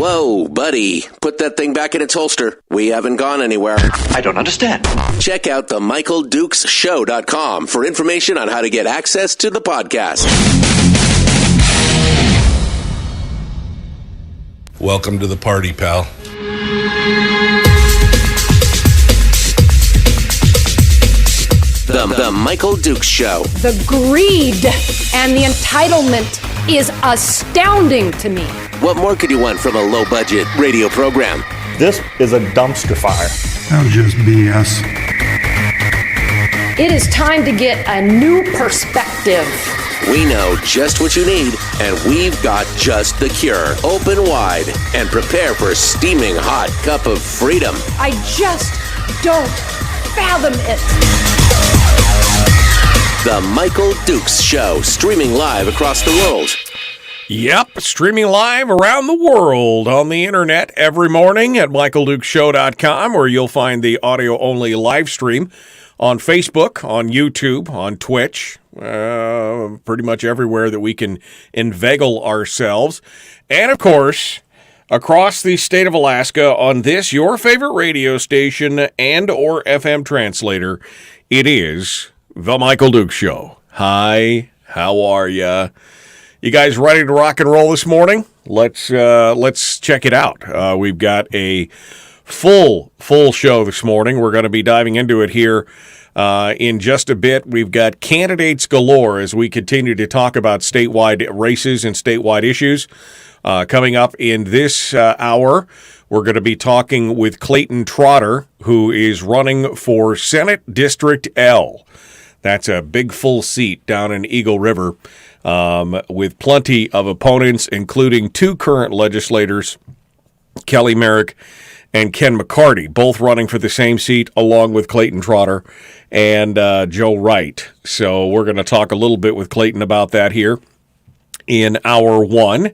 Whoa, buddy. Put that thing back in its holster. We haven't gone anywhere. I don't understand. Check out the MichaelDukesShow.com for information on how to get access to the podcast. Welcome to the party, pal. The Michael Dukes Show. The greed and the entitlement is astounding to me. What more could you want from a low-budget radio program? This is a dumpster fire. That's just BS. It is time to get a new perspective. We know just what you need, and we've got just the cure. Open wide and prepare for a steaming hot cup of freedom. I just don't fathom it. The Michael Dukes Show, streaming live across the world. Yep, streaming live around the world on the internet every morning at michaeldukeshow.com, where you'll find the audio-only live stream on Facebook, on YouTube, on Twitch, pretty much everywhere that we can inveigle ourselves. And, of course, across the state of Alaska on this, your favorite radio station and or FM translator, it is The Michael Dukes Show. Hi, how are ya? You guys ready to rock and roll this morning? Let's check it out. We've got a full show this morning. We're going to be diving into it here in just a bit. We've got candidates galore as we continue to talk about statewide races and statewide issues. Coming up in this hour, we're going to be talking with Clayton Trotter, who is running for Senate District L. That's a big full seat down in Eagle River, with plenty of opponents, including two current legislators, Kelly Merrick and Ken McCarty, both running for the same seat along with Clayton Trotter and Joe Wright. So we're going to talk a little bit with Clayton about that here in hour one,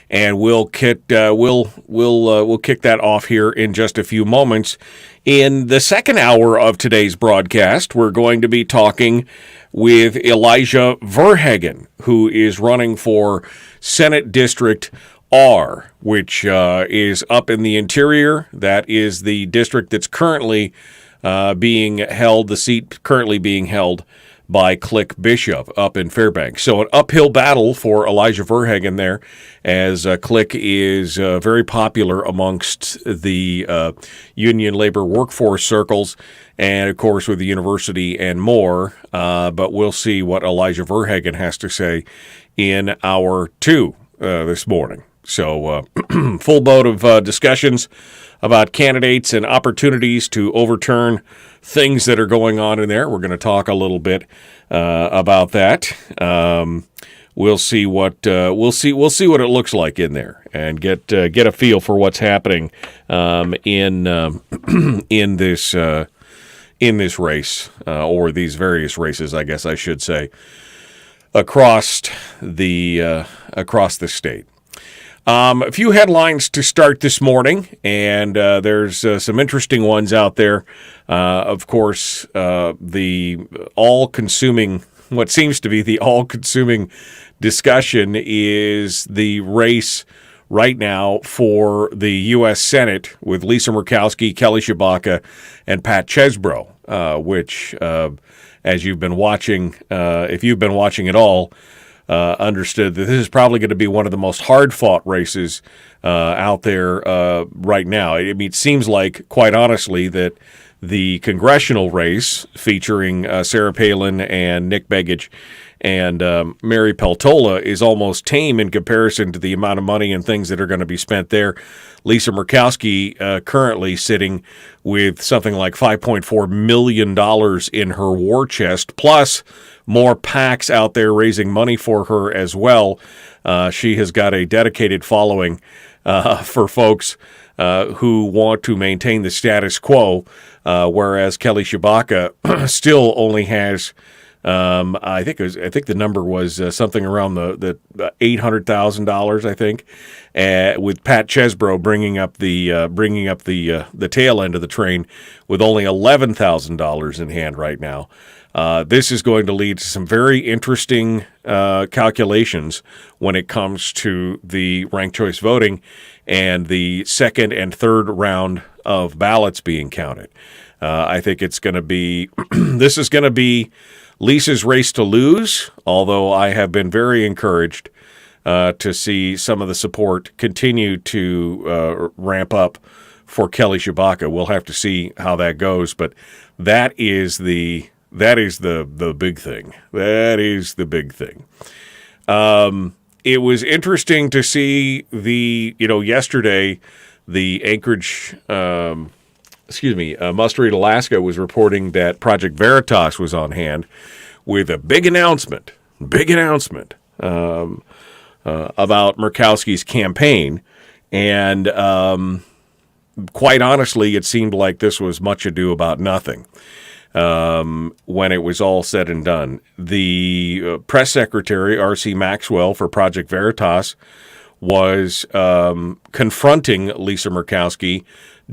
and we'll kick that off here in just a few moments. In the second hour of today's broadcast, we're going to be talking with Elijah Verhagen, who is running for Senate District R, which is up in the interior. That is the district that's currently being held, the seat currently being held by Click Bishop up in Fairbanks. So an uphill battle for Elijah Verhagen there, as Click is very popular amongst the union labor workforce circles and, of course, with the university and more. But we'll see what Elijah Verhagen has to say in hour two this morning. So full boat of discussions about candidates and opportunities to overturn things that are going on in there. We're going to talk a little bit about that. We'll see what it looks like in there, and get a feel for what's happening in this race, or these various races, I guess I should say, across the state. A few headlines to start this morning, and there's some interesting ones out there. Of course, the all-consuming, what seems to be the all-consuming discussion is the race right now for the U.S. Senate with Lisa Murkowski, Kelly Tshibaka, and Pat Chesbro, which, as you've been watching, if you've been watching at all, understood that this is probably going to be one of the most hard-fought races out there right now. I mean, it seems like, quite honestly, that the congressional race featuring Sarah Palin and Nick Begich and Mary Peltola is almost tame in comparison to the amount of money and things that are going to be spent there. Lisa Murkowski currently sitting with something like $5.4 million in her war chest, plus more PACs out there raising money for her as well. She has got a dedicated following for folks who want to maintain the status quo, whereas Kelly Tshibaka still only has, I think the number was something around the $800,000, I think, with Pat Chesbro bringing up the tail end of the train with only $11,000 in hand right now. This is going to lead to some very interesting calculations when it comes to the ranked choice voting and the second and third round of ballots being counted. I think it's going to be this is going to be Lisa's race to lose, although I have been very encouraged to see some of the support continue to ramp up for Kelly Tshibaka. We'll have to see how that goes, but that is the big thing. That is the big thing. It was interesting to see yesterday the Anchorage, Must Read Alaska was reporting that Project Veritas was on hand with a big announcement about Murkowski's campaign. And quite honestly, it seemed like this was much ado about nothing. When it was all said and done, the press secretary, R.C. Maxwell, for Project Veritas was confronting Lisa Murkowski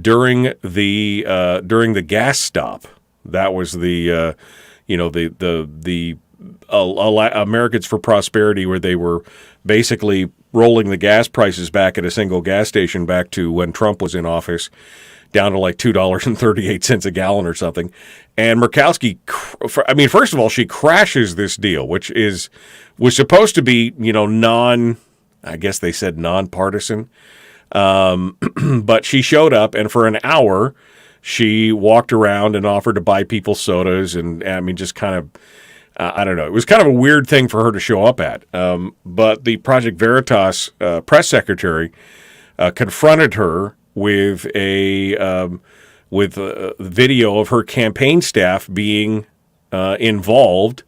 during the gas stop. That was the Americans for Prosperity, where they were basically rolling the gas prices back at a single gas station back to when Trump was in office, down to like $2.38 a gallon or something. And Murkowski, first of all, she crashes this deal, which was supposed to be, I guess they said nonpartisan. But she showed up, and for an hour, she walked around and offered to buy people sodas, and just kind of, I don't know. It was kind of a weird thing for her to show up at. But the Project Veritas press secretary confronted her with a video of her campaign staff being involved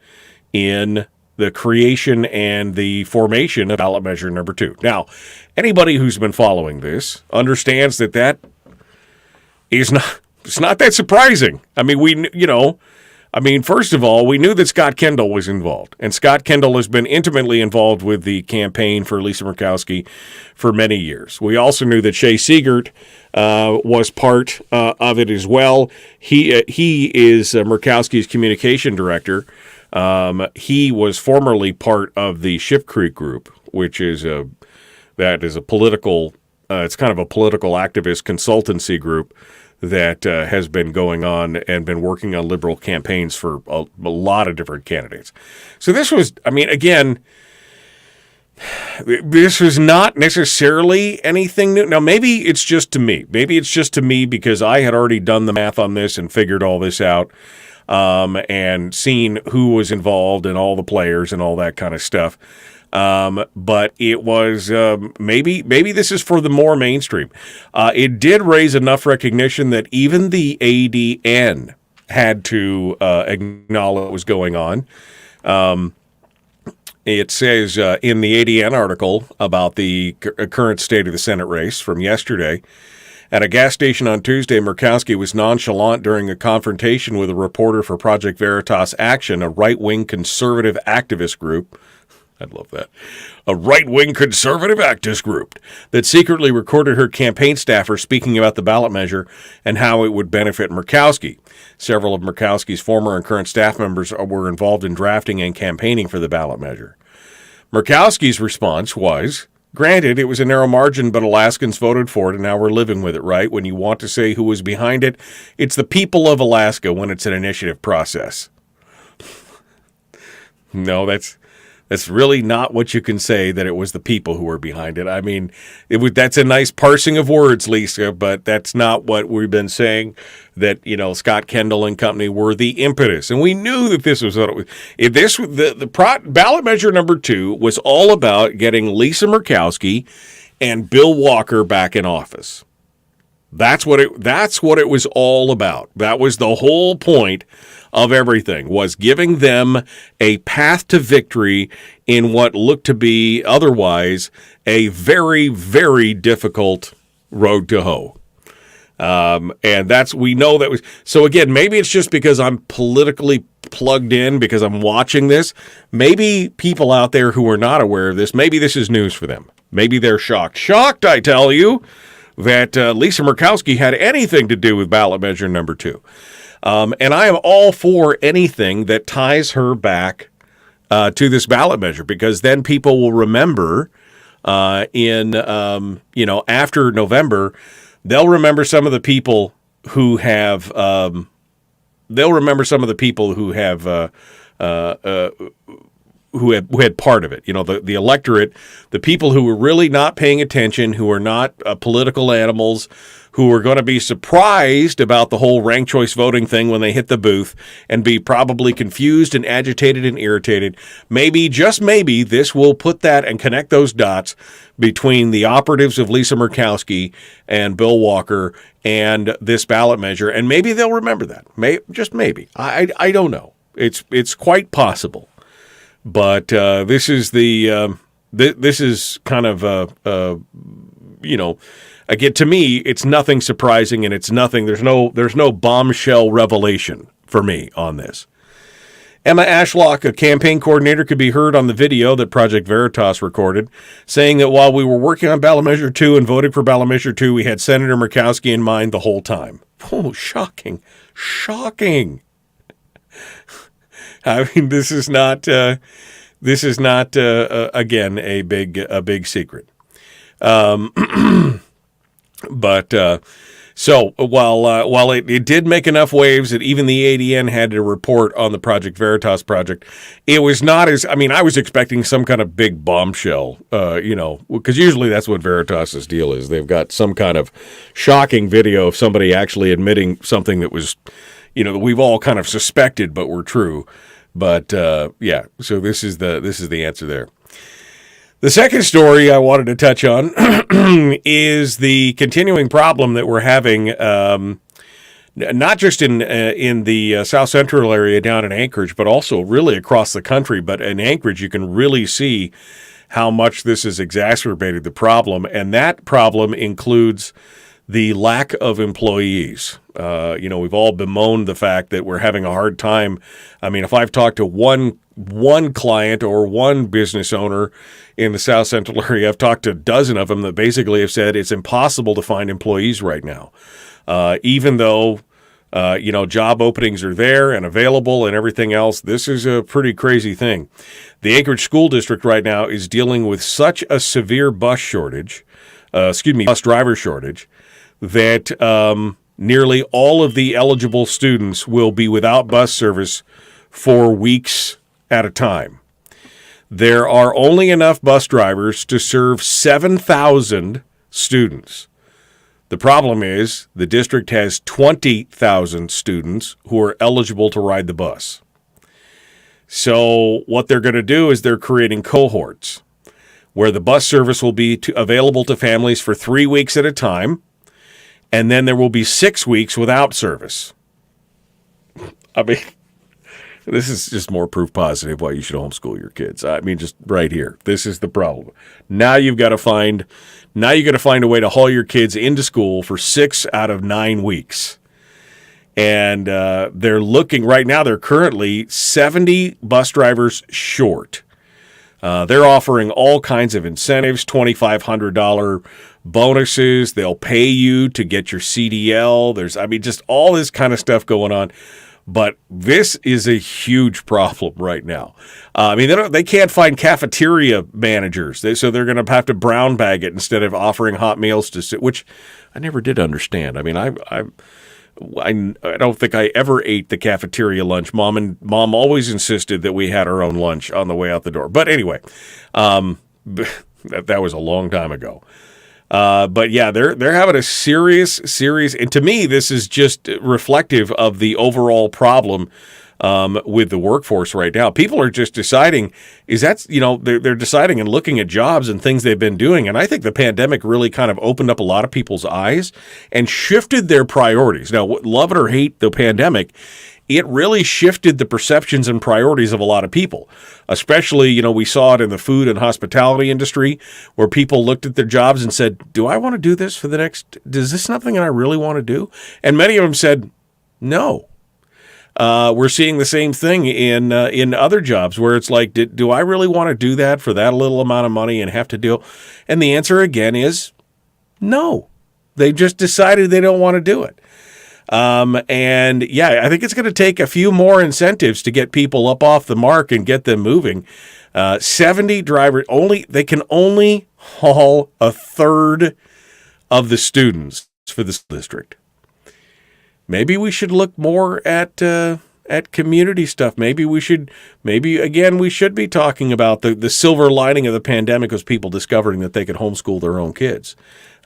in the creation and the formation of ballot measure number 2. Now, anybody who's been following this understands that is not. It's not that surprising. First of all, we knew that Scott Kendall was involved, and Scott Kendall has been intimately involved with the campaign for Lisa Murkowski for many years. We also knew that Shay Siegert was part of it as well. He is Murkowski's communication director. He was formerly part of the Ship Creek Group, which is a political. It's kind of a political activist consultancy group that has been going on and been working on liberal campaigns for a lot of different candidates. So this was, this was not necessarily anything new. Now, maybe it's just to me. Maybe it's just to me because I had already done the math on this and figured all this out and seen who was involved and all the players and all that kind of stuff. But it was maybe this is for the more mainstream. It did raise enough recognition that even the ADN had to acknowledge what was going on. It says in the ADN article about the current state of the Senate race from yesterday, at a gas station on Tuesday, Murkowski was nonchalant during a confrontation with a reporter for Project Veritas Action, a right-wing conservative activist group. I'd love that. A right-wing conservative activist group that secretly recorded her campaign staffer speaking about the ballot measure and how it would benefit Murkowski. Several of Murkowski's former and current staff members were involved in drafting and campaigning for the ballot measure. Murkowski's response was, granted, it was a narrow margin, but Alaskans voted for it, and now we're living with it, right? When you want to say who was behind it, it's the people of Alaska when it's an initiative process. No, that's really not what you can say, that it was the people who were behind it. That's a nice parsing of words, Lisa, but that's not what we've been saying, that, Scott Kendall and company were the impetus. And we knew that this was what it was. The ballot measure number 2 was all about getting Lisa Murkowski and Bill Walker back in office. That's what it was all about. That was the whole point of everything, was giving them a path to victory in what looked to be otherwise a very, very difficult road to hoe. And we know that was, so again, maybe it's just because I'm politically plugged in because I'm watching this. Maybe people out there who are not aware of this, maybe this is news for them. Maybe they're shocked. Shocked, I tell you, that Lisa Murkowski had anything to do with ballot measure number 2. And I am all for anything that ties her back to this ballot measure, because then people will remember after November, they'll remember some of the people who have who had part of it. The electorate, the people who were really not paying attention, who are not political animals, who are going to be surprised about the whole ranked choice voting thing when they hit the booth and be probably confused and agitated and irritated. Maybe, just maybe, this will put that and connect those dots between the operatives of Lisa Murkowski and Bill Walker and this ballot measure, and maybe they'll remember that. Just maybe. I don't know. It's quite possible. But this is this is kind of again, to me, it's nothing surprising, and it's nothing. There's no bombshell revelation for me on this. Emma Ashlock, a campaign coordinator, could be heard on the video that Project Veritas recorded, saying that while we were working on ballot measure 2 and voting for ballot measure 2, we had Senator Murkowski in mind the whole time. Oh, shocking. I mean, this is not again a big secret. So while it did make enough waves that even the ADN had to report on the Project Veritas project, it was not as, I was expecting some kind of big bombshell, because usually that's what Veritas's deal is. They've got some kind of shocking video of somebody actually admitting something that was, that we've all kind of suspected but were true. But so this is the answer there. The second story I wanted to touch on is the continuing problem that we're having, not just in the South Central area down in Anchorage, but also really across the country. But in Anchorage, you can really see how much this has exacerbated the problem, and that problem includes the lack of employees. We've all bemoaned the fact that we're having a hard time. If I've talked to one client or one business owner in the South Central area, I've talked to a dozen of them that basically have said it's impossible to find employees right now. Even though, job openings are there and available and everything else, this is a pretty crazy thing. The Anchorage School District right now is dealing with such a severe bus driver shortage, that nearly all of the eligible students will be without bus service for weeks at a time. There are only enough bus drivers to serve 7,000 students. The problem is the district has 20,000 students who are eligible to ride the bus. So what they're going to do is they're creating cohorts where the bus service will be available to families for 3 weeks at a time, and then there will be 6 weeks without service. This is just more proof positive why you should homeschool your kids. Just right here. This is the problem. Now you've got to find a way to haul your kids into school for 6 out of 9 weeks. And they're currently 70 bus drivers short. They're offering all kinds of incentives, $2,500 bonuses. They'll pay you to get your CDL. There's, just all this kind of stuff going on. But this is a huge problem right now. They can't find cafeteria managers, so they're going to have to brown bag it instead of offering hot meals which I never did understand. I don't think I ever ate the cafeteria lunch. Mom always insisted that we had our own lunch on the way out the door. But anyway, that was a long time ago. But yeah, they're having a serious, and to me, this is just reflective of the overall problem with the workforce right now. People are just deciding, they're deciding and looking at jobs and things they've been doing. And I think the pandemic really kind of opened up a lot of people's eyes and shifted their priorities. Now, love it or hate the pandemic, it really shifted the perceptions and priorities of a lot of people. Especially, we saw it in the food and hospitality industry where people looked at their jobs and said, do I want to do this is this something that I really want to do? And many of them said, no. We're seeing the same thing in other jobs where it's like, do I really want to do that for that little amount of money and have to deal? And the answer again is no. They just decided they don't want to do it. And yeah, I think it's going to take a few more incentives to get people up off the mark and get them moving. 70 drivers they can only haul a third of the students for this district. Maybe we should look more at community stuff. Maybe we should be talking about the silver lining of the pandemic was people discovering that they could homeschool their own kids.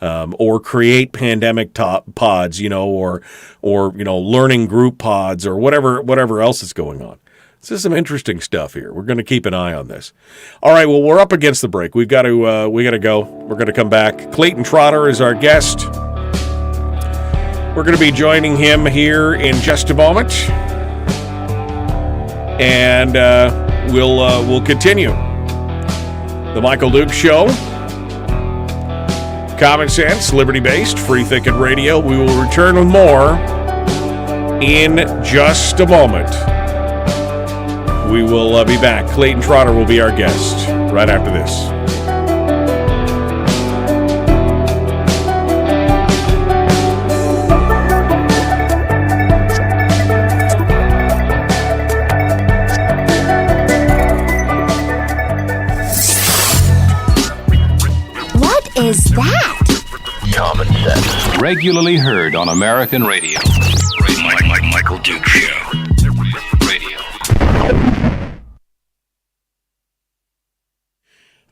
Or create pandemic pods, or learning group pods or whatever else is going on. This is some interesting stuff here. We're going to keep an eye on this. All right, well, we're up against the break. We got to go. We're going to come back. Clayton Trotter is our guest. We're going to be joining him here in just a moment, and we'll continue the Michael Duke Show. Common sense, liberty-based, free-thinking radio. We will return with more in just a moment. We will be back. Clayton Trotter will be our guest right after this. What is that? Common sense. Regularly heard on American radio. Michael Duke Show. Radio.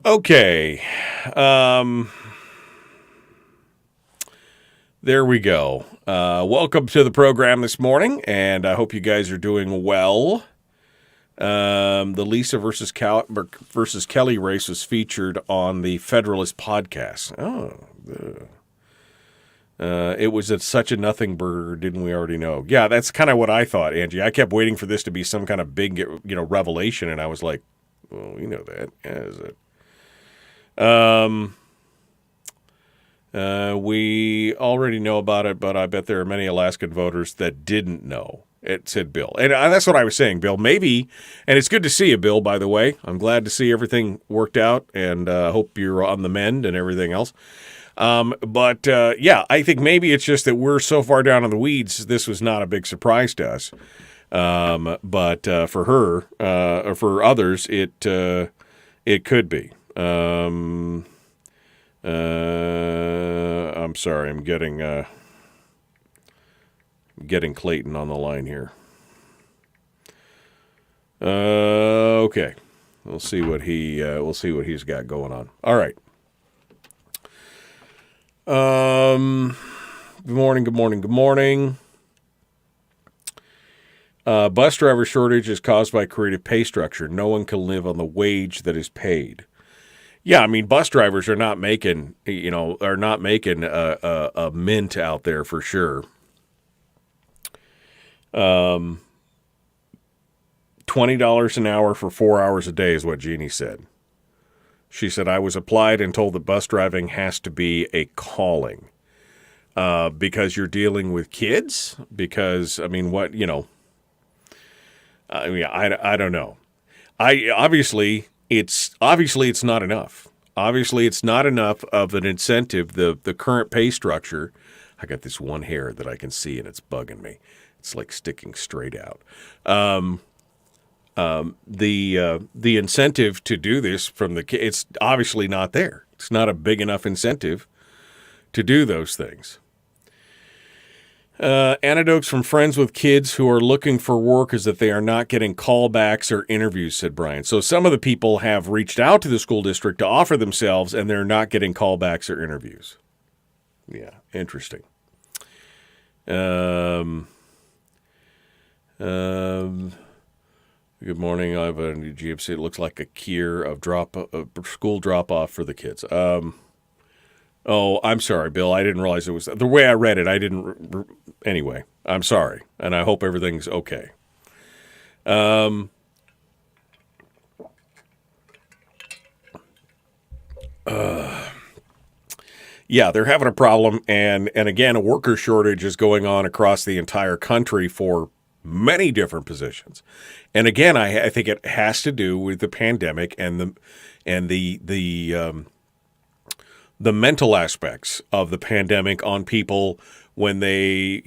Okay. There we go. Welcome to the program this morning, and I hope you guys are doing well. The Lisa versus Kelly race was featured on the Federalist podcast. It was such a nothing burger, didn't we already know? Yeah, that's kind of what I thought, Angie. I kept waiting for this to be some kind of big, revelation, and I was like, well, we know that. Yeah, is it? We already know about it, but I bet there are many Alaskan voters that didn't know. It said Bill. And that's what I was saying, Bill. Maybe, and it's good to see you, Bill, by the way. I'm glad to see everything worked out, and hope you're on the mend and everything else. But I think maybe it's just that we're so far down in the weeds, this was not a big surprise to us. But for her, or for others, it could be. I'm sorry, I'm getting Clayton on the line here. Okay. We'll see what he's got going on. All right. Good morning. Bus driver shortage is caused by creative pay structure. No one can live on the wage that is paid. Yeah, I mean, bus drivers are not making a mint out there for sure. $20 an hour for 4 hours a day is what Jeannie said. She said, I was applied and told that bus driving has to be a calling. Because you're dealing with kids? Because, I mean, what, I don't know. Obviously it's not enough. Obviously, it's not enough of an incentive. The current pay structure, I got this one hair that I can see and it's bugging me. It's like sticking straight out. The incentive to do this it's obviously not there. It's not a big enough incentive to do those things. Anecdotes from friends with kids who are looking for work is that they are not getting callbacks or interviews, said Brian. So some of the people have reached out to the school district to offer themselves, and they're not getting callbacks or interviews. Yeah, interesting. Good morning. I have a GFC. It looks like a Kier of school drop-off for the kids. Oh, I'm sorry, Bill. I didn't realize it was the way I read it. I didn't. Anyway, I'm sorry, and I hope everything's okay. Yeah, they're having a problem, and again, a worker shortage is going on across the entire country for many different positions. And again, I think it has to do with the pandemic and the mental aspects of the pandemic on people when they,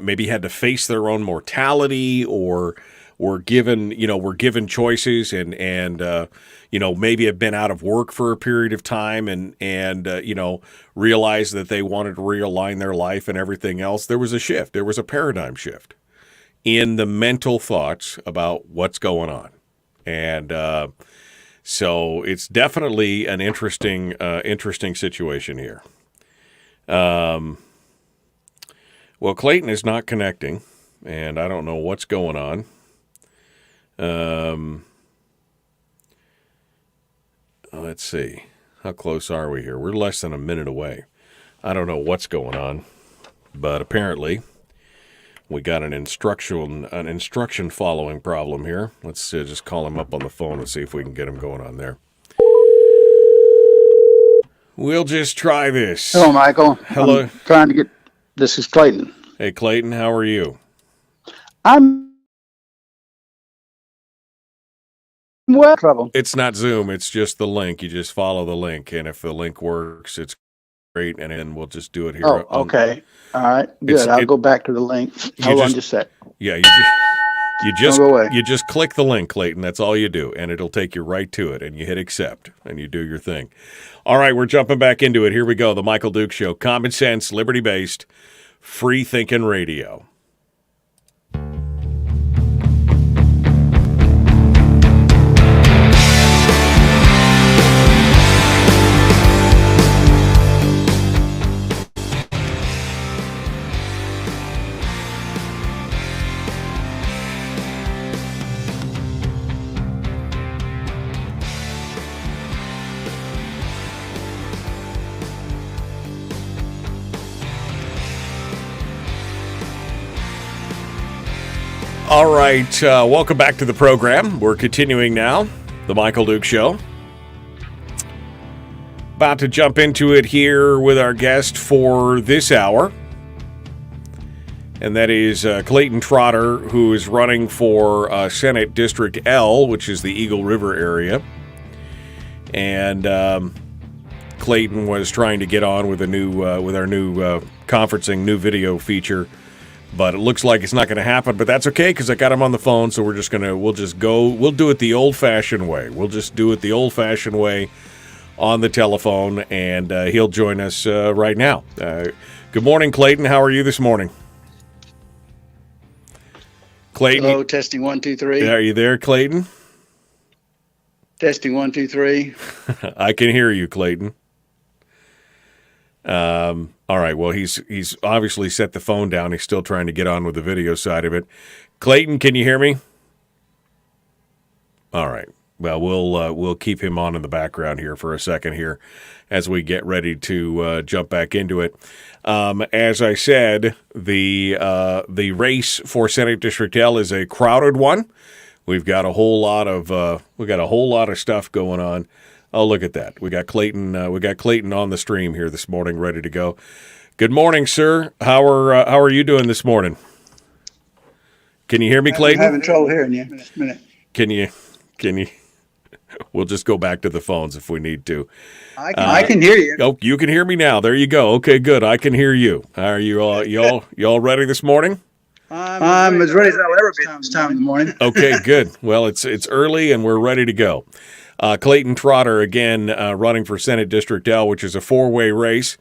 maybe had to face their own mortality, or were given choices, and maybe have been out of work for a period of time, and realized that they wanted to realign their life and everything else. There was a shift. There was a paradigm shift in the mental thoughts about what's going on. And so it's definitely an interesting situation here. Well, Clayton is not connecting, and I don't know what's going on. Let's see. How close are we here? We're less than a minute away. I don't know what's going on, but apparently we got an instruction following problem here. Let's just call him up on the phone and see if we can get him going on there. We'll just try this. Hello, Michael. Hello. I'm trying to get. This is Clayton. Hey, Clayton, how are you? I'm well. Trouble. It's not Zoom. It's just the link. You just follow the link, and if the link works, it's great. And then we'll just do it here. Oh, okay. All right. Good. I'll go back to the link. Hold on just a sec. Yeah, you just click the link, Clayton. That's all you do, and it'll take you right to it. And you hit accept, and you do your thing. All right, we're jumping back into it. Here we go. The Michael Duke Show. Common sense, liberty-based, free-thinking radio. All right, welcome back to the program. We're continuing now, the Michael Duke Show. About to jump into it here with our guest for this hour, and that is Clayton Trotter, who is running for Senate District L, which is the Eagle River area. And Clayton was trying to get on with our new conferencing, new video feature. But it looks like it's not going to happen. But that's okay, because I got him on the phone, so we'll do it the old-fashioned way. We'll just do it the old-fashioned way on the telephone, and he'll join us right now. Good morning, Clayton. How are you this morning? Clayton. Hello, testing 1, 2, 3. Are you there, Clayton? Testing 1, 2, 3. I can hear you, Clayton. All right. Well, he's obviously set the phone down. He's still trying to get on with the video side of it. Clayton, can you hear me? All right. Well, we'll keep him on in the background here for a second here as we get ready to jump back into it. As I said, the race for Senate District L is a crowded one. We've got a whole lot of stuff going on. Oh, look at that. We got Clayton on the stream here this morning, ready to go. Good morning, sir. How are you doing this morning? Can you hear me, Clayton? I'm having trouble hearing you. Just a minute. Can you we'll just go back to the phones if we need to. I can hear you. Oh, you can hear me now. There you go. Okay, good. I can hear you. Are you all ready this morning? I'm as ready as I'll ever be this time in the morning. Okay, good. Well, it's early and we're ready to go. Clayton Trotter, again, running for Senate District L, which is a four-way race.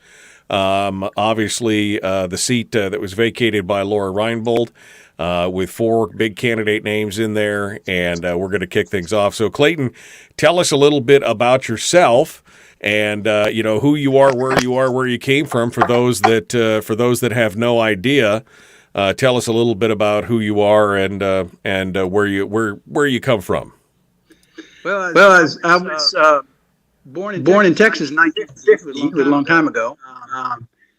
Obviously, the seat that was vacated by Laura Reinbold, with four big candidate names in there, and we're going to kick things off. So, Clayton, tell us a little bit about yourself, and who you are, where you came from. For those that have no idea, tell us a little bit about who you are and where you come from. Well, I was born in Texas in 1950, a long time ago.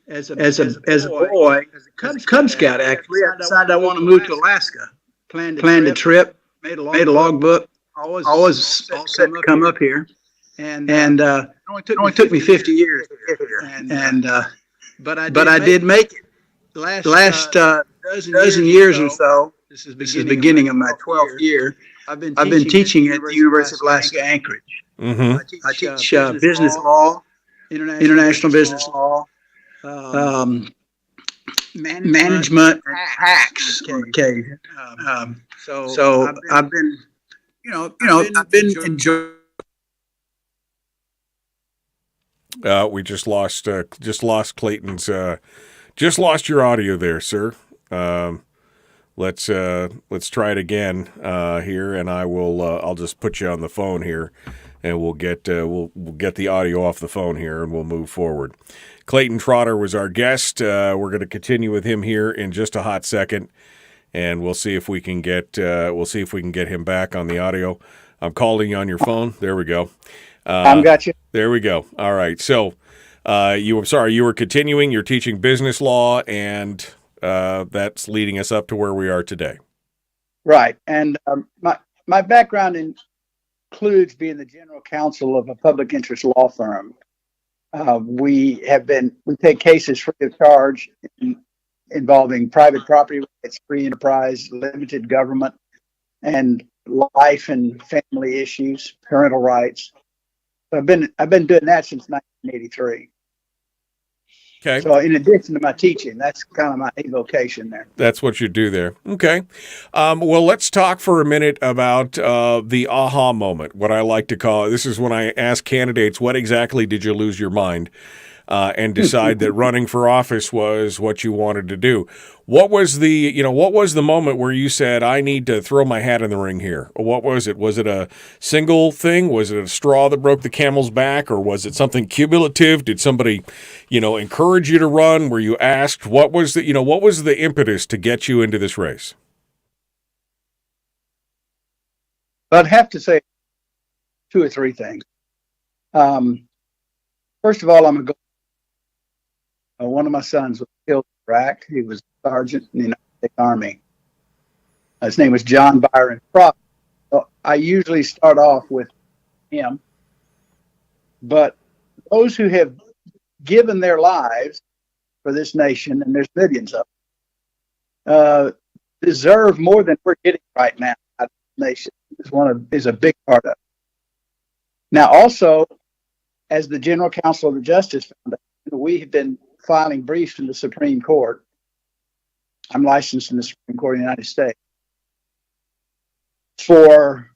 As a boy, as a Cub Scout, actually, I decided I wanted to move to Alaska. Planned a trip, made a logbook. Always set to come up here, and it only took me 50 years to get here. But I did make it. The last dozen years or so. This is the beginning of my 12th year. I've been teaching at the University of Alaska Anchorage. Mm-hmm. I teach business law, international business law, management hacks on occasion. So I've been, I've been enjoying. We just lost Clayton's, just lost your audio there, sir. Let's try it again here, and I'll just put you on the phone here, and we'll get the audio off the phone here, and we'll move forward. Clayton Trotter was our guest. We're going to continue with him here in just a hot second, and we'll see if we can get him back on the audio. I'm calling you on your phone. There we go. I've got you. There we go. All right. So, you were continuing. You're teaching business law, and that's leading us up to where we are today. Right. And my background includes being the general counsel of a public interest law firm. We take cases free of charge involving private property rights, free enterprise, limited government, and life and family issues, parental rights. I've been doing that since 1983. Okay. So in addition to my teaching, that's kind of my avocation there. That's what you do there. Okay. Well, let's talk for a minute about the aha moment, what I like to call it. This is when I ask candidates, what exactly did you lose your mind and decide that running for office was what you wanted to do? What was the moment where you said, I need to throw my hat in the ring here? What was it? Was it a single thing? Was it a straw that broke the camel's back? Or was it something cumulative? Did somebody, encourage you to run? Were you asked? What was the impetus to get you into this race? I'd have to say two or three things. First of all, one of my sons was killed in Iraq. He was a sergeant in the United States Army. His name was John Byron Croft. So I usually start off with him. But those who have given their lives for this nation, and there's millions of them, deserve more than we're getting right now out of this nation. Is a big part of it. Now, also, as the General Counsel of the Justice Foundation, we have been filing briefs in the Supreme Court. I'm licensed in the Supreme Court of the United States for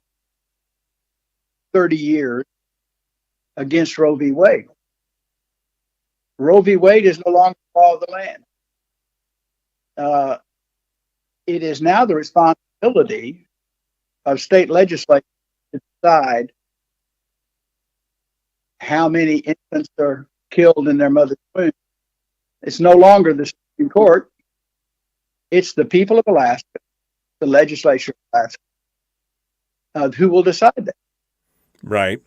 30 years against Roe v. Wade. Roe v. Wade is no longer the law of the land. It is now the responsibility of state legislatures to decide how many infants are killed in their mother's womb. It's no longer the Supreme Court. It's the people of Alaska, the legislature of Alaska, who will decide that. Right.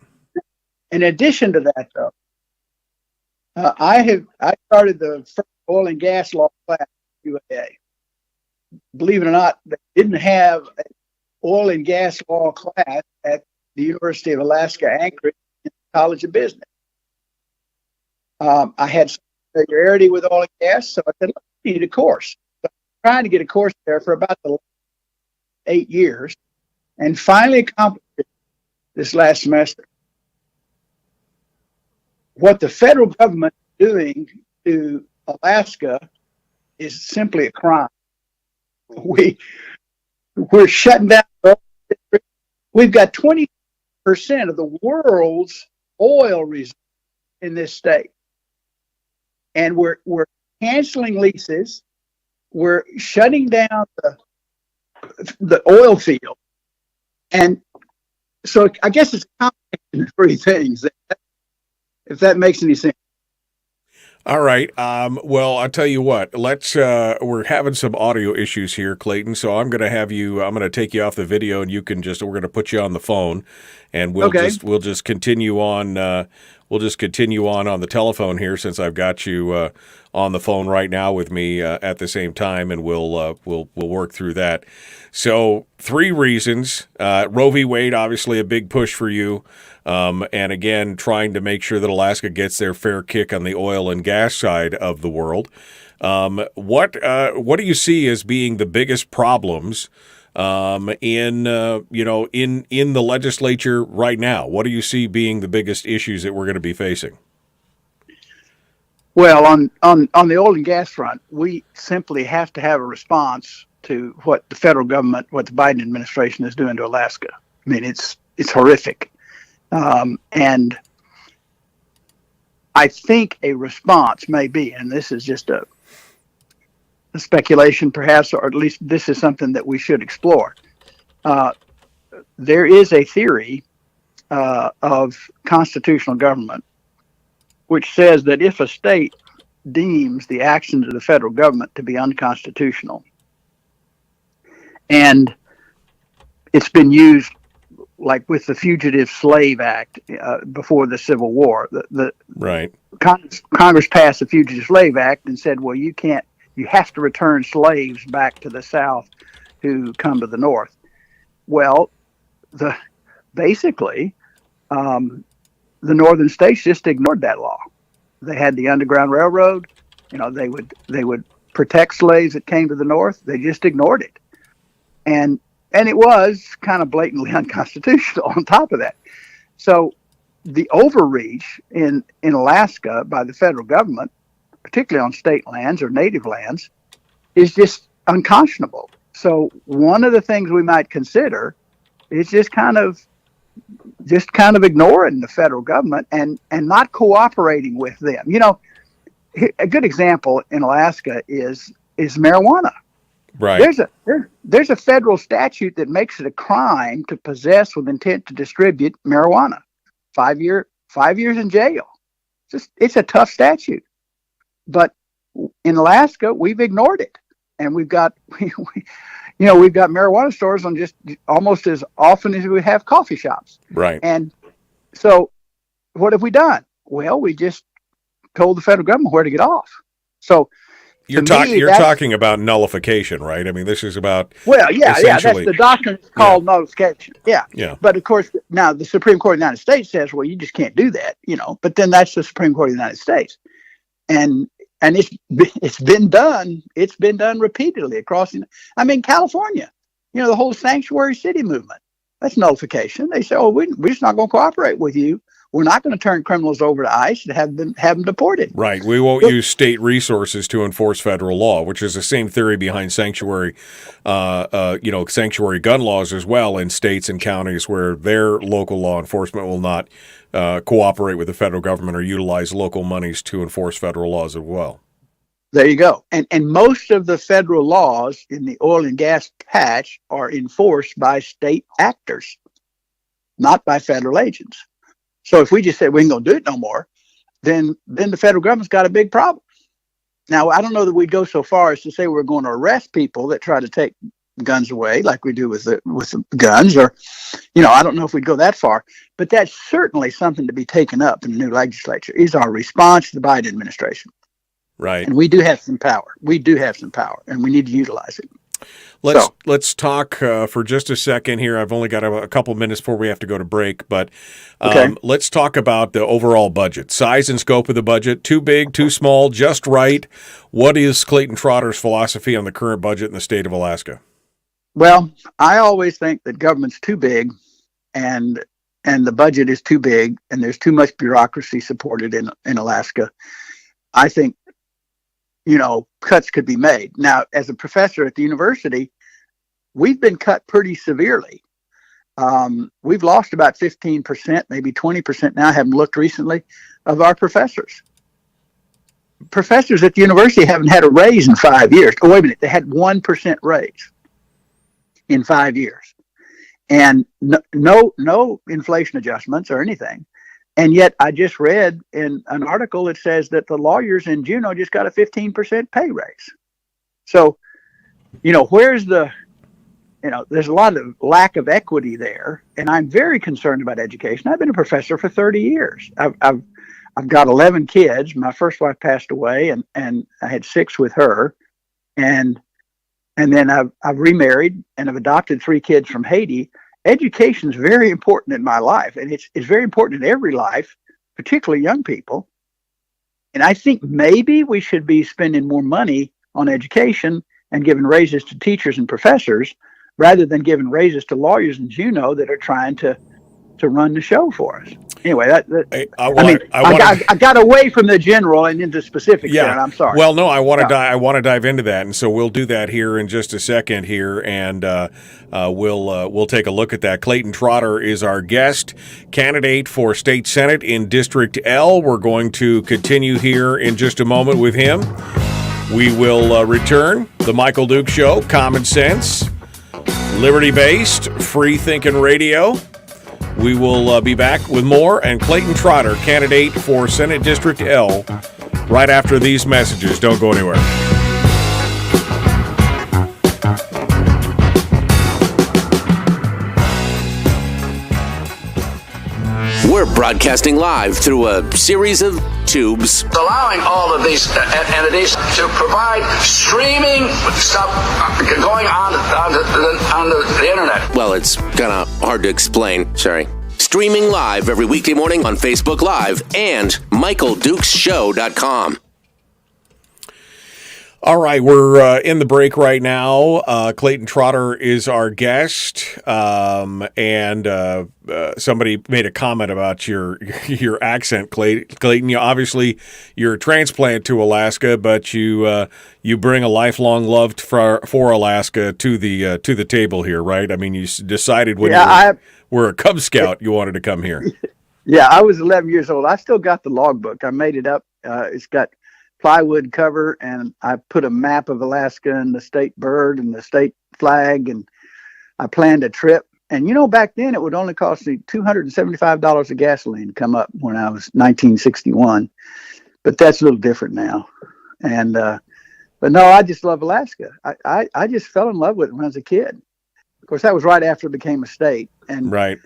In addition to that, though, I started the first oil and gas law class at UAA. Believe it or not, they didn't have an oil and gas law class at the University of Alaska Anchorage in the College of Business. I had some familiarity with oil and gas, so I said, look, I need a course. So I'm trying to get a course there for about the 8 years, and finally accomplished it this last semester. What the federal government is doing to Alaska is simply a crime. We're shutting down. We've got 20% of the world's oil reserves in this state. And we're canceling leases. We're shutting down the oil field. And so I guess it's a combination of three things, if that makes any sense. All right. Well, I'll tell you what. We're having some audio issues here, Clayton. So I'm going to take you off the video, and we're going to put you on the phone, and we'll just continue on. We'll just continue on the telephone here, since I've got you on the phone right now with me at the same time, and we'll work through that. So 3 reasons. Roe v. Wade, obviously a big push for you. And again, trying to make sure that Alaska gets their fair kick on the oil and gas side of the world. What do you see as being the biggest problems in the legislature right now? What do you see being the biggest issues that we're going to be facing? Well, on the oil and gas front, we simply have to have a response to what the federal government, what the Biden administration is doing to Alaska. I mean, it's horrific. And I think a response may be, and this is just a speculation perhaps, or at least this is something that we should explore. There is a theory of constitutional government which says that if a state deems the actions of the federal government to be unconstitutional, and it's been used like with the Fugitive Slave Act before the Civil War, Right. Congress passed the Fugitive Slave Act and said, well, you have to return slaves back to the South who come to the North. Well, basically, the northern states just ignored that law. They had the Underground Railroad. They would protect slaves that came to the North. They just ignored it, and it was kind of blatantly unconstitutional. On top of that, so the overreach in Alaska by the federal government, particularly on state lands or native lands, is just unconscionable. So one of the things we might consider is just kind of ignoring the federal government and not cooperating with them. A good example in Alaska is marijuana. Right. There's a federal statute that makes it a crime to possess with intent to distribute marijuana. 5 years in jail. It's a tough statute. But in Alaska, we've ignored it, and we've got marijuana stores on just almost as often as we have coffee shops. Right. And so what have we done? Well, we just told the federal government where to get off. So you're talking about nullification, right? I mean, this is about that's the doctrine called nullification. Yeah. But of course, now the Supreme Court of the United States says, well, you just can't do that, But then that's the Supreme Court of the United States, and it's been done. It's been done repeatedly across. California. The whole sanctuary city movement. That's nullification. They say, oh, we're just not going to cooperate with you. We're not going to turn criminals over to ICE and have them deported. Right. We won't use state resources to enforce federal law, which is the same theory behind sanctuary gun laws as well in states and counties where their local law enforcement will not cooperate with the federal government or utilize local monies to enforce federal laws as well. There you go. And most of the federal laws in the oil and gas patch are enforced by state actors, not by federal agents. So if we just say we ain't going to do it no more, then the federal government's got a big problem. Now, I don't know that we'd go so far as to say we're going to arrest people that try to take guns away like we do with the guns, or, I don't know if we'd go that far, but that's certainly something to be taken up in the new legislature is our response to the Biden administration. Right. And we do have some power. And we need to utilize it. Let's talk for just a second here. I've only got a couple minutes before we have to go to break, but let's talk about the overall budget, size and scope of the budget. Too big, too small, just right. What is Clayton Trotter's philosophy on the current budget in the state of Alaska? Well, I always think that government's too big, and the budget is too big, and there's too much bureaucracy supported in Alaska. I think cuts could be made. Now, as a professor at the university, we've been cut pretty severely. We've lost about 15%, maybe 20% now, I haven't looked recently, of our professors. Professors at the university haven't had a raise in 5 years. Oh, wait a minute, they had 1% raise in 5 years. And no inflation adjustments or anything. And yet I just read in an article that says that the lawyers in Juneau just got a 15% pay raise. So, where's there's a lot of lack of equity there. And I'm very concerned about education. I've been a professor for 30 years. I've got 11 kids. My first wife passed away and I had 6 with her. And then I've remarried and I've adopted 3 kids from Haiti. Education is very important in my life, and it's very important in every life, particularly young people. And I think maybe we should be spending more money on education and giving raises to teachers and professors rather than giving raises to lawyers in Juneau that are trying to to run the show for us. Anyway, I got away from the general and into specifics there, and I'm sorry. Well, no, I want to dive into that, and so we'll do that here in just a second here, and we'll take a look at that. Clayton Trotter is our guest, candidate for state senate in District L. We're going to continue here in just a moment with him. We will return the Michael Duke Show, common sense, liberty-based, free-thinking radio. We will be back with more, and Clayton Trotter, candidate for Senate District L, right after these messages. Don't go anywhere. We're broadcasting live through a series of tubes. Allowing all of these entities to provide streaming stuff going on the internet. Well, it's kind of hard to explain. Sorry. Streaming live every weekday morning on Facebook Live and MichaelDukesShow.com. All right, we're in the break right now. Clayton Trotter is our guest, and somebody made a comment about your accent, Clayton. Obviously, you're a transplant to Alaska, but you bring a lifelong love for Alaska to the table here, right? I mean, you decided when you were a Cub Scout you wanted to come here. Yeah, I was 11 years old. I still got the logbook. I made it up. It's got plywood cover, and I put a map of Alaska and the state bird and the state flag, and I planned a trip. And back then it would only cost me $275 of gasoline to come up when I was 1961, but that's a little different now. And but no, I just love Alaska. I just fell in love with it when I was a kid. Of course, that was right after it became a state, and right.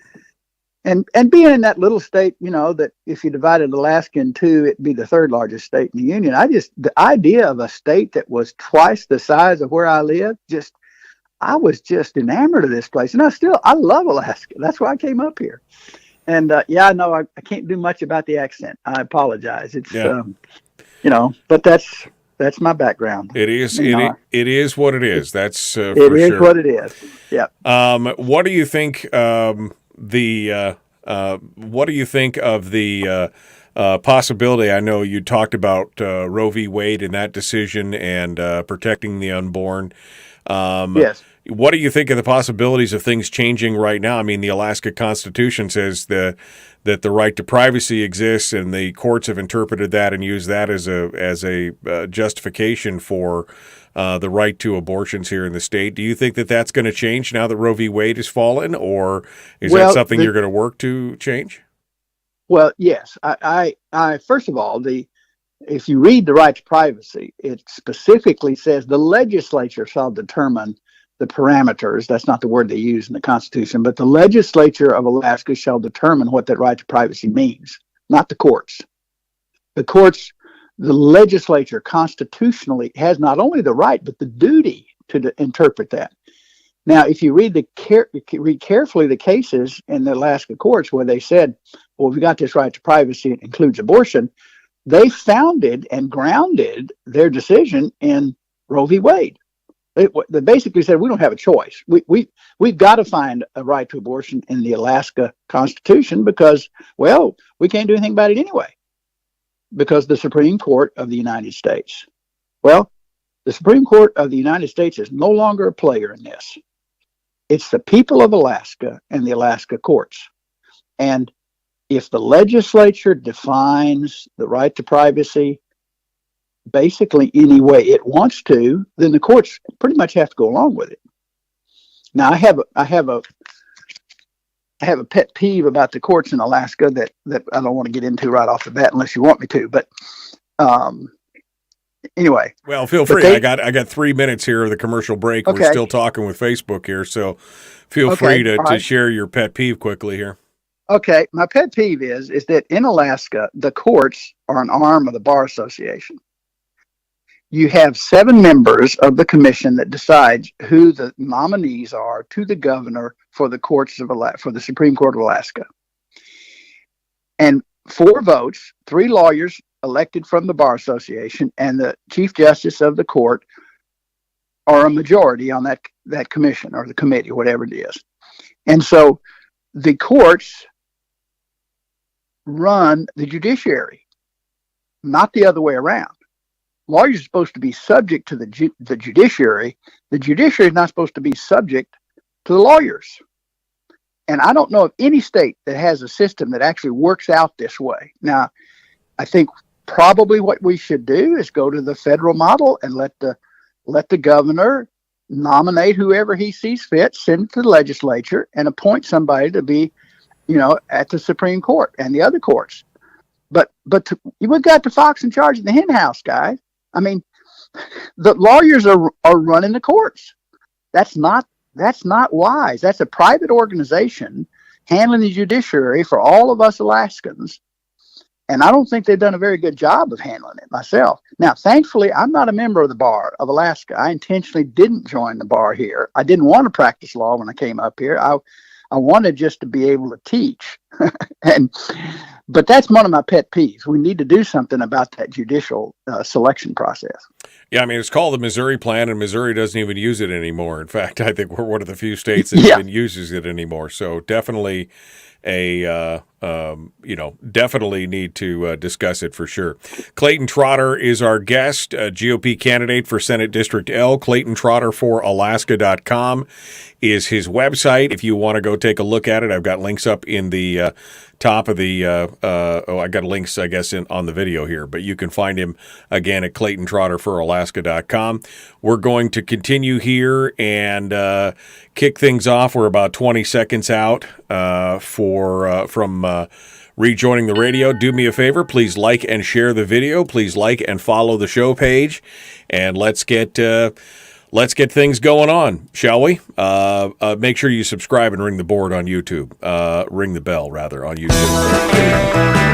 And being in that little state, that if you divided Alaska in two, it'd be the third largest state in the union. The idea of a state that was twice the size of where I live, I was just enamored of this place. And I love Alaska. That's why I came up here. And I can't do much about the accent. I apologize. It's, but that's my background. It is. It is what it is. That's for sure. It is what it is. Yeah. What do you think? What do you think of the possibility? I know you talked about Roe v. Wade and that decision and protecting the unborn. Yes. What do you think of the possibilities of things changing right now? I mean, the Alaska Constitution says that the right to privacy exists, and the courts have interpreted that and used that as a justification for the right to abortions here in the state. Do you think that that's going to change now that Roe v. Wade has fallen, or is that something you're going to work to change? Well, yes. I first of all, if you read the right to privacy, it specifically says the legislature shall determine the parameters. That's not the word they use in the Constitution, but the legislature of Alaska shall determine what that right to privacy means, not the courts. The legislature constitutionally has not only the right, but the duty to interpret that. Now, if you read carefully the cases in the Alaska courts where they said, well, we got this right to privacy, it includes abortion, they founded and grounded their decision in Roe v. Wade. They basically said, we don't have a choice. We've got to find a right to abortion in the Alaska Constitution because, well, we can't do anything about it anyway. Because the Supreme Court of the United States. Well, the Supreme Court of the United States is no longer a player in this. It's the people of Alaska and the Alaska courts. And if the legislature defines the right to privacy basically any way it wants to, then the courts pretty much have to go along with it. Now, I have a pet peeve about the courts in Alaska that I don't want to get into right off the bat unless you want me to. But anyway. Well, feel free. I got 3 minutes here of the commercial break. Okay. We're still talking with Facebook here, so feel free to share your pet peeve quickly here. Okay. My pet peeve is that in Alaska, the courts are an arm of the Bar Association. You have 7 members of the commission that decides who the nominees are to the governor for the courts of for the Supreme Court of Alaska. And 4 votes, 3 lawyers elected from the Bar Association, and the Chief Justice of the court are a majority on that commission or the committee, whatever it is. And so the courts run the judiciary, not the other way around. Lawyers are supposed to be subject to the judiciary. The judiciary is not supposed to be subject to the lawyers. And I don't know of any state that has a system that actually works out this way. Now, I think probably what we should do is go to the federal model and let the governor nominate whoever he sees fit, send it to the legislature, and appoint somebody to be, at the Supreme Court and the other courts. But we've got the fox in charge of the hen house, guys. I mean, the lawyers are running the courts. That's not wise. That's a private organization handling the judiciary for all of us Alaskans. And I don't think they've done a very good job of handling it myself. Now, thankfully, I'm not a member of the Bar of Alaska. I intentionally didn't join the bar here. I didn't want to practice law when I came up here. I wanted just to be able to teach. But that's one of my pet peeves. We need to do something about that judicial selection process. Yeah, I mean, it's called the Missouri Plan, and Missouri doesn't even use it anymore. In fact, I think we're one of the few states that even uses it anymore. So definitely definitely need to discuss it for sure. Clayton Trotter is our guest, GOP candidate for Senate District L. Clayton Trotter for Alaska.com is his website. If you want to go take a look at it, I've got links up in the top of the I got links, I guess, on the video here, but you can find him again at Clayton Trotter for Alaska.com. We're going to continue here and kick things off. We're about 20 seconds out from rejoining the radio. Do me a favor, please like and share the video. Please like and follow the show page, and let's get things going on, shall we? Make sure you subscribe and ring the board on YouTube. Ring the bell, rather, on YouTube.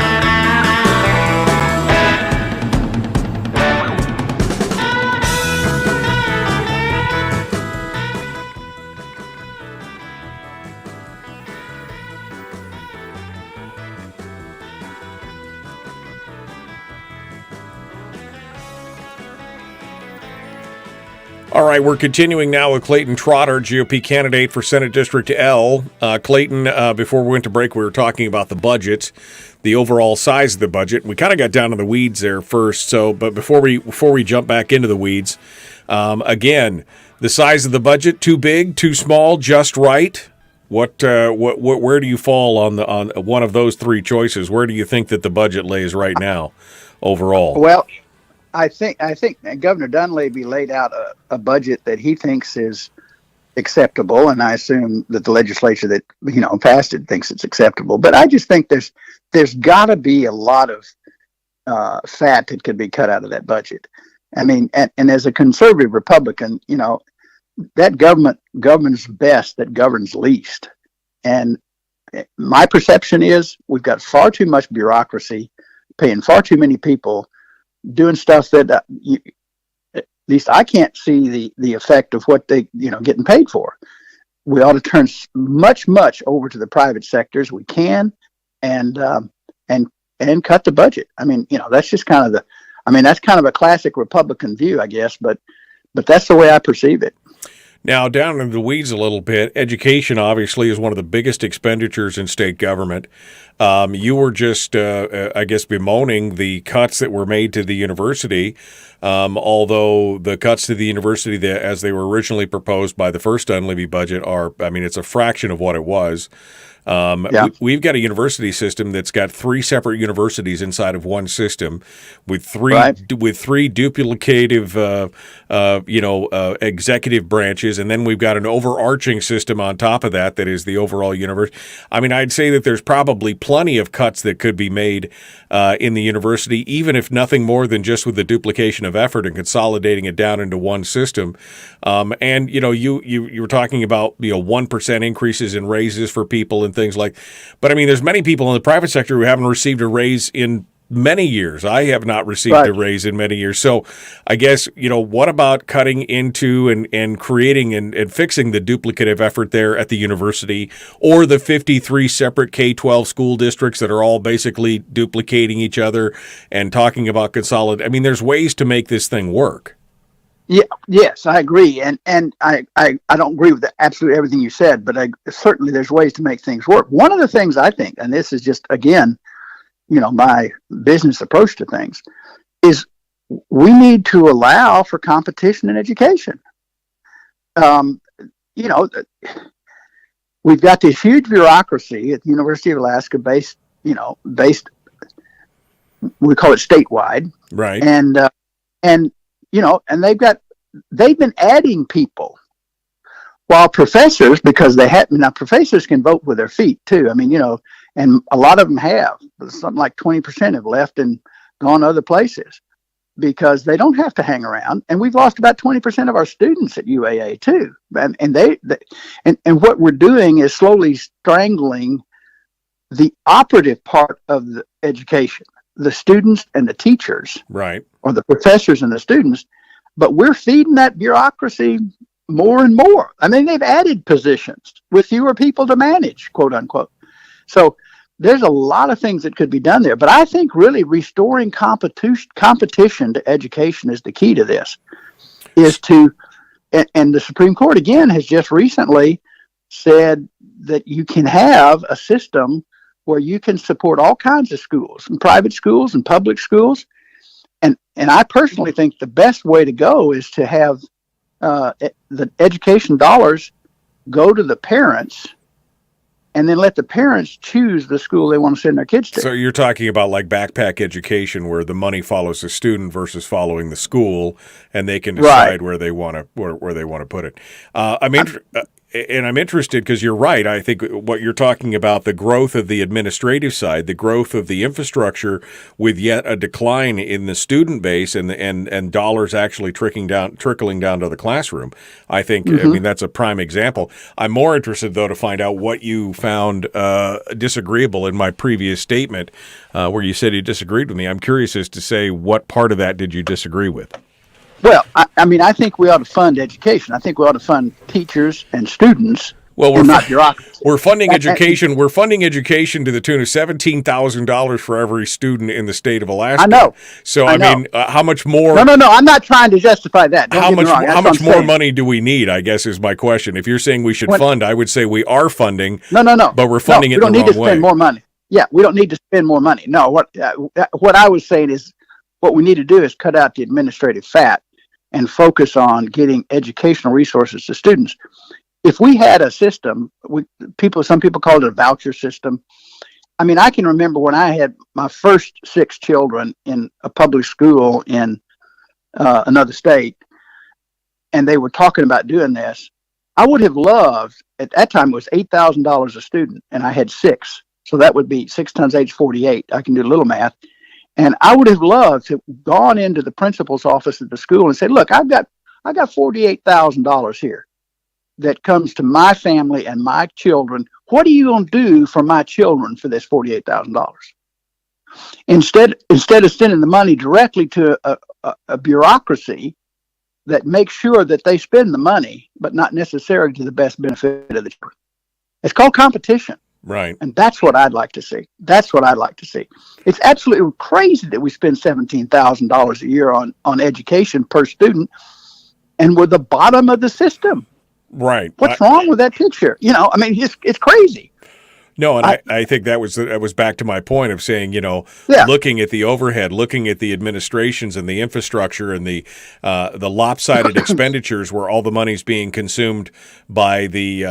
All right, we're continuing now with Clayton Trotter, GOP candidate for Senate District L. Clayton, before we went to break, we were talking about the budget, the overall size of the budget. We kind of got down to the weeds there first. But before we jump back into the weeds, again, the size of the budget, too big, too small, just right? Where do you fall on one of those three choices? Where do you think that the budget lays right now, overall? Well, I think Governor Dunleavy laid out a budget that he thinks is acceptable, and I assume that the legislature that passed it thinks it's acceptable. But I just think there's got to be a lot of fat that could be cut out of that budget. I mean, and as a conservative Republican, that government governs best that governs least. And my perception is we've got far too much bureaucracy, paying far too many people, doing stuff that at least I can't see the effect of what they getting paid for. We ought to turn much over to the private sectors. We can and cut the budget. I mean, that's just kind of that's kind of a classic Republican view, I guess, but that's the way I perceive it. Now, down into the weeds a little bit, education obviously is one of the biggest expenditures in state government. You were just, I guess, bemoaning the cuts that were made to the university, although the cuts to the university, as they were originally proposed by the first Dunleavy budget, it's a fraction of what it was. We've got a university system that's got three separate universities inside of one system with three duplicative, executive branches, and then we've got an overarching system on top of that is the overall university. I mean, I'd say that there's probably plenty of cuts that could be made in the university, even if nothing more than just with the duplication of effort and consolidating it down into one system. And you were talking about 1% increases in raises for people and things like. But I mean, there's many people in the private sector who haven't received a raise in many years. I have not received a raise in many years. So I guess, what about cutting into and creating and fixing the duplicative effort there at the university, or the 53 separate K-12 school districts that are all basically duplicating each other and talking about consolidate? I mean, there's ways to make this thing work. Yeah, yes, I agree, and I don't agree with absolutely everything you said, but certainly there's ways to make things work. One of the things I think, and this is just again my business approach to things, is we need to allow for competition in education. We've got this huge bureaucracy at the University of Alaska based, we call it statewide. Right. And they've been adding people, while professors, because professors can vote with their feet too. And a lot of them have, something like 20% have left and gone other places because they don't have to hang around. And we've lost about 20% of our students at UAA too. And what we're doing is slowly strangling the operative part of the education, the students and the teachers, right, or the professors and the students. But we're feeding that bureaucracy more and more. They've added positions with fewer people to manage, quote unquote. So there's a lot of things that could be done there. But I think really restoring competition to education is the key to this. And the Supreme Court, again, has just recently said that you can have a system where you can support all kinds of schools, and private schools and public schools. And I personally think the best way to go is to have the education dollars go to the parents, and then let the parents choose the school they want to send their kids to. So you're talking about like backpack education, where the money follows the student versus following the school, and they can decide where they want to put it. I'm interested because you're right. I think what you're talking about, the growth of the administrative side, the growth of the infrastructure, with yet a decline in the student base and dollars actually trickling down to the classroom. I think that's a prime example. I'm more interested though to find out what you found disagreeable in my previous statement, where you said you disagreed with me. I'm curious as to say what part of that did you disagree with. Well, I think we ought to fund education. I think we ought to fund teachers and students. Well, not bureaucracy. We're funding education. We're funding education to the tune of $17,000 for every student in the state of Alaska. I know. So how much more? No. I'm not trying to justify that. Don't get me wrong. How much more money do we need? I guess is my question. If you're saying we should fund, I would say we are funding. No. But we're funding it the wrong way. We don't need to spend more money. Yeah, we don't need to spend more money. No. What I was saying is, what we need to do is cut out the administrative fat and focus on getting educational resources to students. If we had a system, some people call it a voucher system. I can remember when I had my first 6 children in a public school in another state, and they were talking about doing this. I would have loved, at that time it was $8,000 a student, and I had 6. So that would be 6 times 8 is 48. I can do a little math. And I would have loved to have gone into the principal's office at the school and said, look, I got $48,000 here that comes to my family and my children. What are you going to do for my children for this $48,000? Instead of sending the money directly to a bureaucracy that makes sure that they spend the money, but not necessarily to the best benefit of the children. It's called competition. Right. And that's what I'd like to see. It's absolutely crazy that we spend $17,000 a year on education per student, and we're the bottom of the system. Right. What's wrong with that picture? It's crazy. No, and I think that was back to my point of saying, looking at the overhead, looking at the administrations and the infrastructure and the lopsided expenditures where all the money's being consumed by the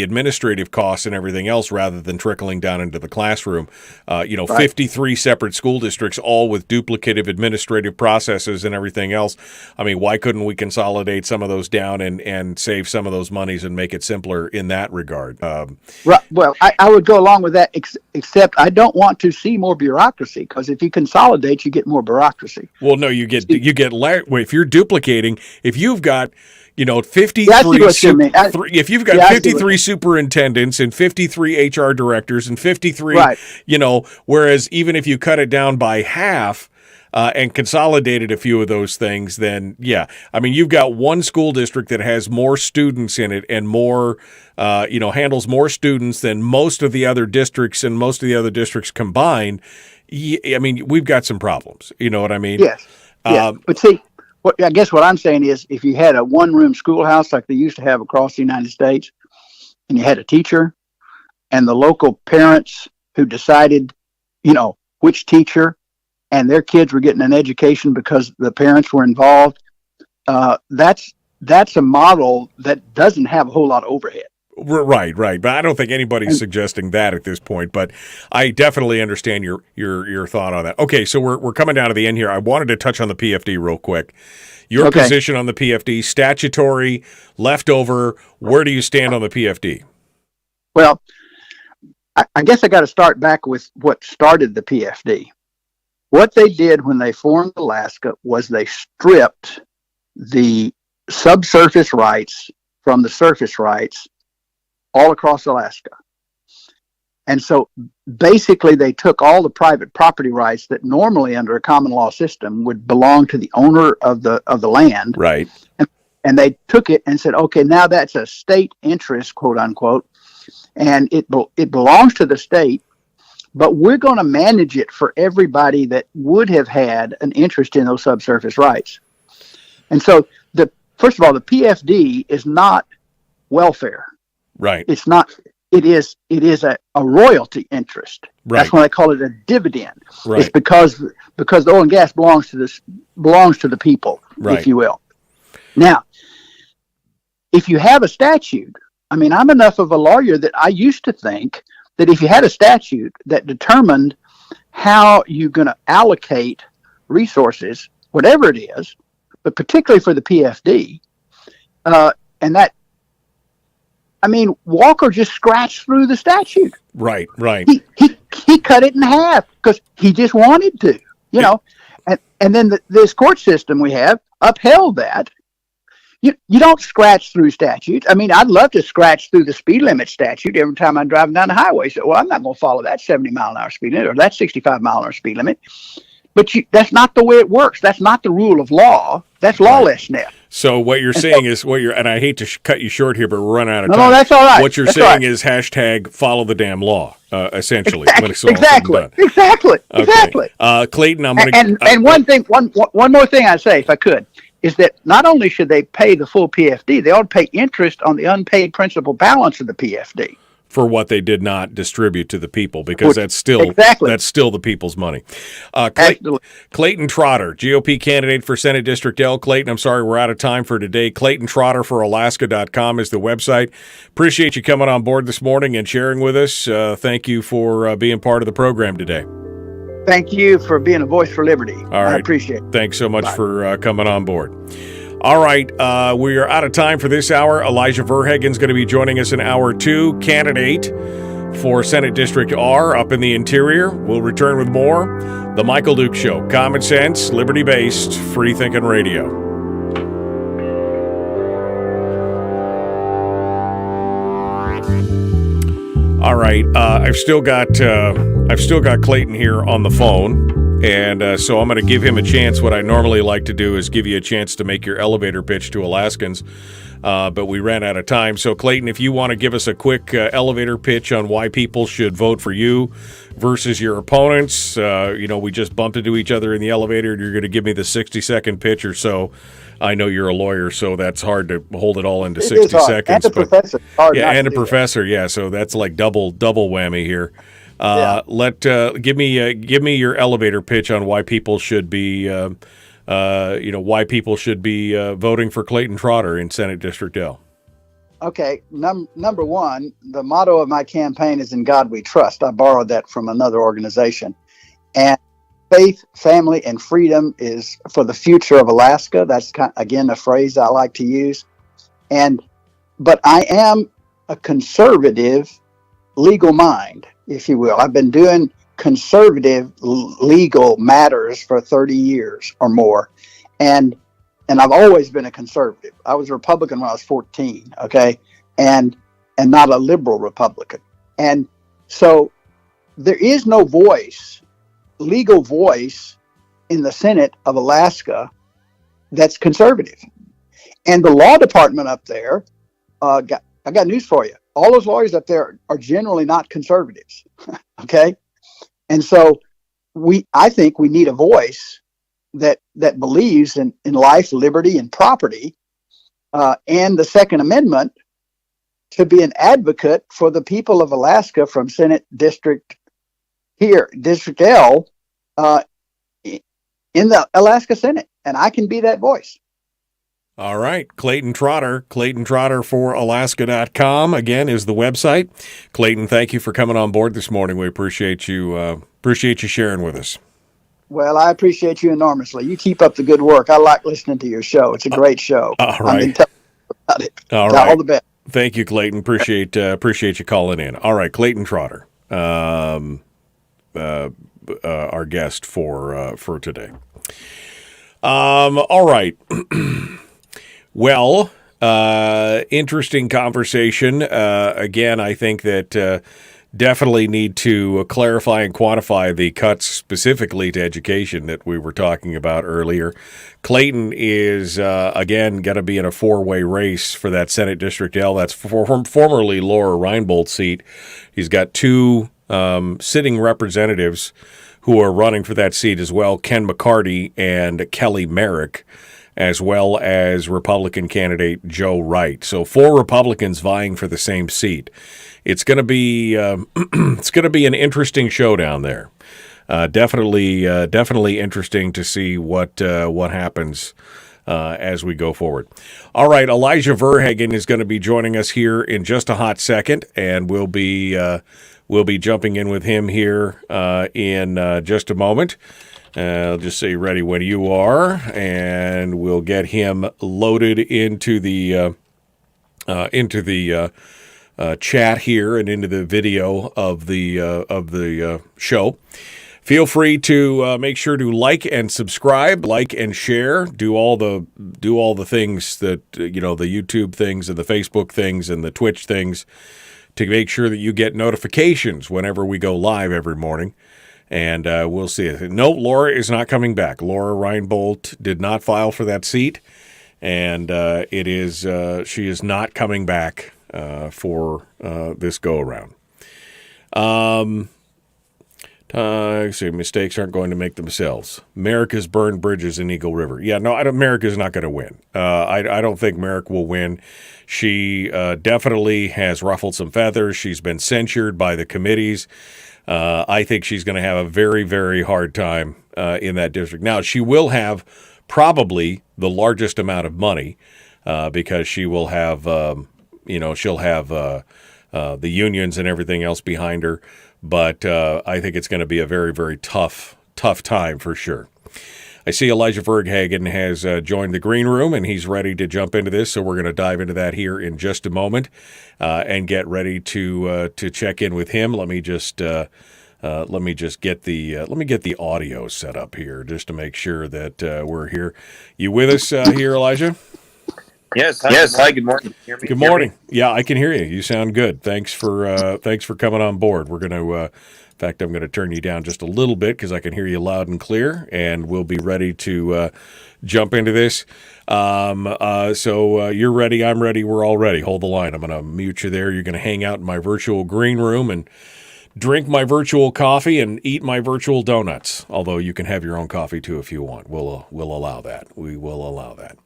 administrative costs and everything else rather than trickling down into the classroom. 53 separate school districts, all with duplicative administrative processes and everything else. Why couldn't we consolidate some of those down and save some of those monies and make it simpler in that regard? Right. Well, I would go along with that, except I don't want to see more bureaucracy, because if you consolidate, you get more bureaucracy. Well, no, if you're duplicating, if you've got 53 if you've got 53 superintendents and 53 HR directors and 53 whereas even if you cut it down by half and consolidated a few of those things, then you've got one school district that has more students in it and more handles more students than most of the other districts and most of the other districts combined. We've got some problems. You know what I mean? Yes. But see, I guess what I'm saying is, if you had a one-room schoolhouse like they used to have across the United States, and you had a teacher and the local parents who decided, which teacher and their kids were getting an education because the parents were involved. That's a model that doesn't have a whole lot of overhead. Right. But I don't think anybody's suggesting that at this point. But I definitely understand your thought on that. Okay, so we're coming down to the end here. I wanted to touch on the PFD real quick. Your position on the PFD, statutory, leftover. Where do you stand on the PFD? Well, I guess I got to start back with what started the PFD. What they did when they formed Alaska was they stripped the subsurface rights from the surface rights all across Alaska. And so basically they took all the private property rights that normally under a common law system would belong to the owner of the land. Right. And they took it and said, okay, now that's a state interest, quote unquote, and it belongs to the state, but we're going to manage it for everybody that would have had an interest in those subsurface rights. And so first of all, the PFD is not welfare. Right. It's not. It is a royalty interest. Right. That's why they call it a dividend. Right. It's because the oil and gas belongs to the people, right. if you will. Now, if you have a statute, I mean, I'm enough of a lawyer that I used to think that if you had a statute that determined how you're going to allocate resources, whatever it is, but particularly for the PFD, and that, I mean, Walker just scratched through the statute. Right. He cut it in half because he just wanted to, and then this court system we have upheld that. You don't scratch through statutes. I mean, I'd love to scratch through the speed limit statute every time I'm driving down the highway. So, well, I'm not going to follow that 70-mile-an-hour speed limit or that 65-mile-an-hour speed limit. But that's not the way it works. That's not the rule of law. That's lawlessness. So what you're saying is and I hate to cut you short here, but we're running out of time. No, that's all right. What you're saying is hashtag follow the damn law, essentially. Exactly. Clayton, I'm going to... And one more thing I'd say, if I could, is that not only should they pay the full PFD, they ought to pay interest on the unpaid principal balance of the PFD. For what they did not distribute to the people, because that's still the people's money. Clayton Trotter, GOP candidate for Senate District L. Clayton, I'm sorry we're out of time for today. Clayton Trotter for Alaska.com is the website. Appreciate you coming on board this morning and sharing with us. Thank you for being part of the program today. Thank you for being a voice for liberty. All right. I appreciate it. Thanks so much for coming on board. All right, we are out of time for this hour. Elijah Verhagen is going to be joining us in hour 2, candidate for Senate District R up in the interior. We'll return with more. The Michael Duke Show, common sense, liberty-based, free-thinking radio. All right, I've still got Clayton here on the phone. And so I'm going to give him a chance. What I normally like to do is give you a chance to make your elevator pitch to Alaskans, but we ran out of time. So, Clayton, if you want to give us a quick elevator pitch on why people should vote for you versus your opponents. We just bumped into each other in the elevator, and you're going to give me the 60-second pitch or so. I know you're a lawyer, so that's hard to hold it all into 60 seconds. And a professor. And a professor, yeah, so that's like double whammy here. Give me your elevator pitch on why people should be voting for Clayton Trotter in Senate District L. Okay, number one, the motto of my campaign is "In God We Trust." I borrowed that from another organization, and faith, family, and freedom is for the future of Alaska. That's again a phrase I like to use, but I am a conservative legal mind, if you will. I've been doing conservative legal matters for 30 years or more. And I've always been a conservative. I was a Republican when I was 14, okay? And not a liberal Republican. And so there is no legal voice in the Senate of Alaska that's conservative. And the law department up there, I got news for you. All those lawyers up there are generally not conservatives, okay? And so I think we need a voice that believes in life, liberty, and property, and the Second Amendment to be an advocate for the people of Alaska from Senate District here, District L, in the Alaska Senate, and I can be that voice. All right. Clayton Trotter for Alaska.com, again, is the website. Clayton, thank you for coming on board this morning. We appreciate you sharing with us. Well, I appreciate you enormously. You keep up the good work. I like listening to your show. It's a great show. All right. I've been telling you about it. All right. All the best. Thank you, Clayton. Appreciate you calling in. All right, Clayton Trotter, our guest for today. All right. Well, interesting conversation. Again, I think that definitely need to clarify and quantify the cuts specifically to education that we were talking about earlier. Clayton is, again, going to be in a four-way race for that Senate District L. That's formerly Laura Reinbold's seat. He's got two sitting representatives who are running for that seat as well, Ken McCarty and Kelly Merrick, as well as Republican candidate Joe Wright. So 4 Republicans vying for the same seat. It's going to be an interesting showdown there. Definitely interesting to see what happens as we go forward. All right, Elijah Verhagen is going to be joining us here in just a hot second, and we'll be jumping in with him here in just a moment. I'll just say ready when you are, and we'll get him loaded into the chat here and into the video of the show. Feel free to make sure to like and subscribe, like and share, do all the things that the YouTube things and the Facebook things and the Twitch things to make sure that you get notifications whenever we go live every morning. And we'll see it. No, Laura is not coming back. Laura Reinbold did not file for that seat, and she is not coming back for this go-around. So mistakes aren't going to make themselves. Merrick has burned bridges in Eagle River. Yeah, no, Merrick is not going to win. I don't think Merrick will win. She definitely has ruffled some feathers. She's been censured by the committees. I think she's going to have a very, very hard time in that district. Now, she will have probably the largest amount of money because she will have, she'll have the unions and everything else behind her. But I think it's going to be a very, very tough time for sure. I see Elijah Verhagen has joined the green room, and he's ready to jump into this. So we're going to dive into that here in just a moment and get ready to check in with him. Let me just get the audio set up here just to make sure that we're here. You with us here, Elijah? Yes. Hi. Good morning. Good morning. Yeah, I can hear you. You sound good. Thanks for coming on board. We're going to, in fact, I'm going to turn you down just a little bit because I can hear you loud and clear, and we'll be ready to jump into this. So you're ready. I'm ready. We're all ready. Hold the line. I'm going to mute you there. You're going to hang out in my virtual green room and drink my virtual coffee and eat my virtual donuts, although you can have your own coffee too if you want. We'll allow that. We will allow that.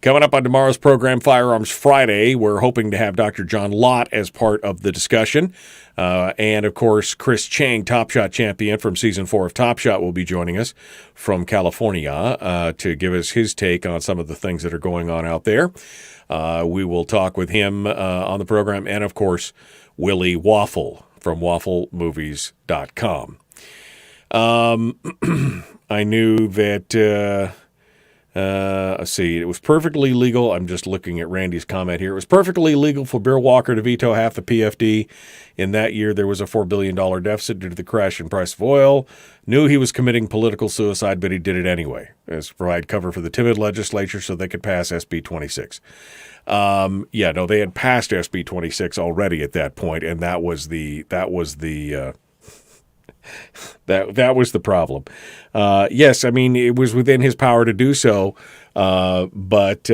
Coming up on tomorrow's program, Firearms Friday, we're hoping to have Dr. John Lott as part of the discussion. And, of course, Chris Chang, Top Shot champion from Season 4 of Top Shot, will be joining us from California to give us his take on some of the things that are going on out there. We will talk with him on the program. And, of course, Willie Waffle from wafflemovies.com. I knew that, let's see, it was perfectly legal. I'm just looking at Randy's comment here. It was perfectly legal for Bill Walker to veto half the PFD. In that year, there was a $4 billion deficit due to the crash in price of oil. Knew he was committing political suicide, but he did it anyway, as to provide cover for the timid legislature so they could pass SB 26. They had passed SB 26 already at that point, and that was the problem. Yes, I mean, it was within his power to do so, but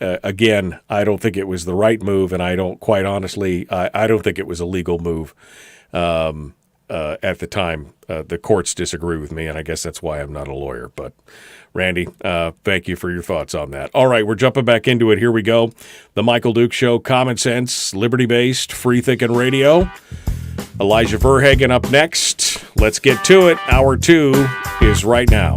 again, I don't think it was the right move, and I don't think it was a legal move at the time. The courts disagree with me, and I guess that's why I'm not a lawyer. But Randy, thank you for your thoughts on that. All right, we're jumping back into it. Here we go. The Michael Duke Show, common sense, liberty-based, free-thinking radio. Elijah Verhagen up next. Let's get to it. Hour 2 is right now.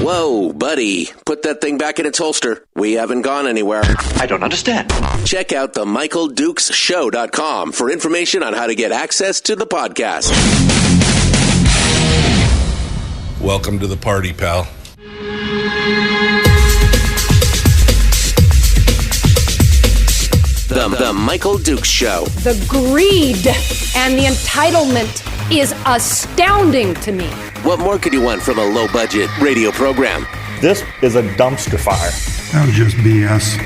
Whoa, buddy. Put that thing back in its holster. We haven't gone anywhere. I don't understand. Check out the MichaelDukesShow.com for information on how to get access to the podcast. Welcome to the party, pal. The Michael Dukes Show. The greed and the entitlement is astounding to me. What more could you want from a low-budget radio program? This is a dumpster fire. That was just BS.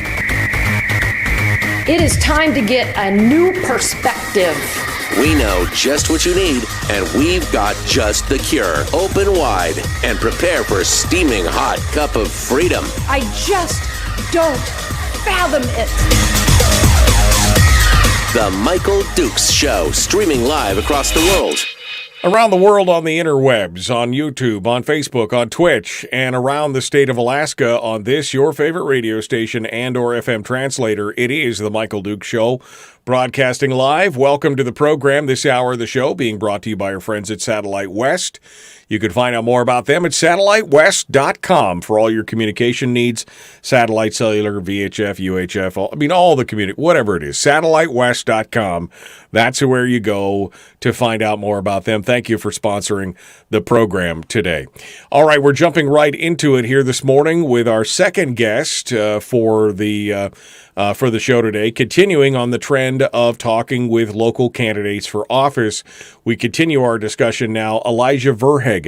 It is time to get a new perspective. We know just what you need, and we've got just the cure. Open wide and prepare for a steaming hot cup of freedom. I just don't fathom it. The Michael Dukes Show, streaming live across the world. Around the world on the interwebs, on YouTube, on Facebook, on Twitch, and around the state of Alaska on this, your favorite radio station and or FM translator, it is The Michael Dukes Show, broadcasting live. Welcome to the program. This hour of the show being brought to you by our friends at Satellite West. You can find out more about them at satellitewest.com for all your communication needs. Satellite, cellular, VHF, UHF, all the whatever it is. Satellitewest.com. That's where you go to find out more about them. Thank you for sponsoring the program today. All right, we're jumping right into it here this morning with our second guest for the show today, continuing on the trend of talking with local candidates for office. We continue our discussion now. Elijah Verhagen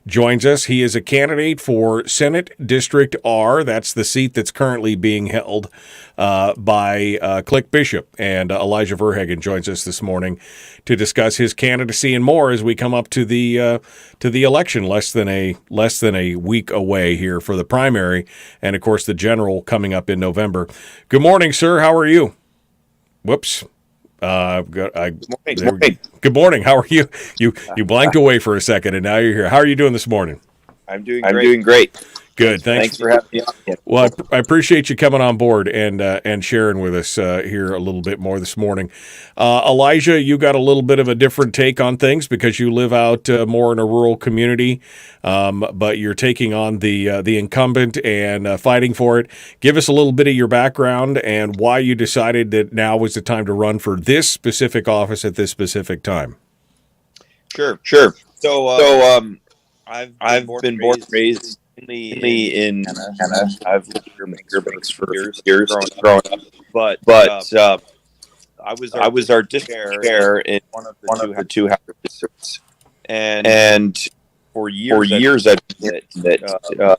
joins us. He is a candidate for Senate District R. That's the seat that's currently being held by Click Bishop. And Elijah Verhagen joins us this morning to discuss his candidacy and more as we come up to the election, less than a week away here for the primary, and of course the general coming up in November. Good morning, sir. How are you? Whoops. Good morning. Good morning. How are you? You blanked away for a second, and now you're here. How are you doing this morning? I'm doing great. Good. Thanks for having me on. Well, I appreciate you coming on board and sharing with us here a little bit more this morning. Elijah, you got a little bit of a different take on things because you live out more in a rural community, but you're taking on the incumbent and fighting for it. Give us a little bit of your background and why you decided that now was the time to run for this specific office at this specific time. Sure. So I've been born and raised in Hannah. I've lived here in Fairbanks for years growing up. But I was our district chair in one of the two house districts, and for years I admit that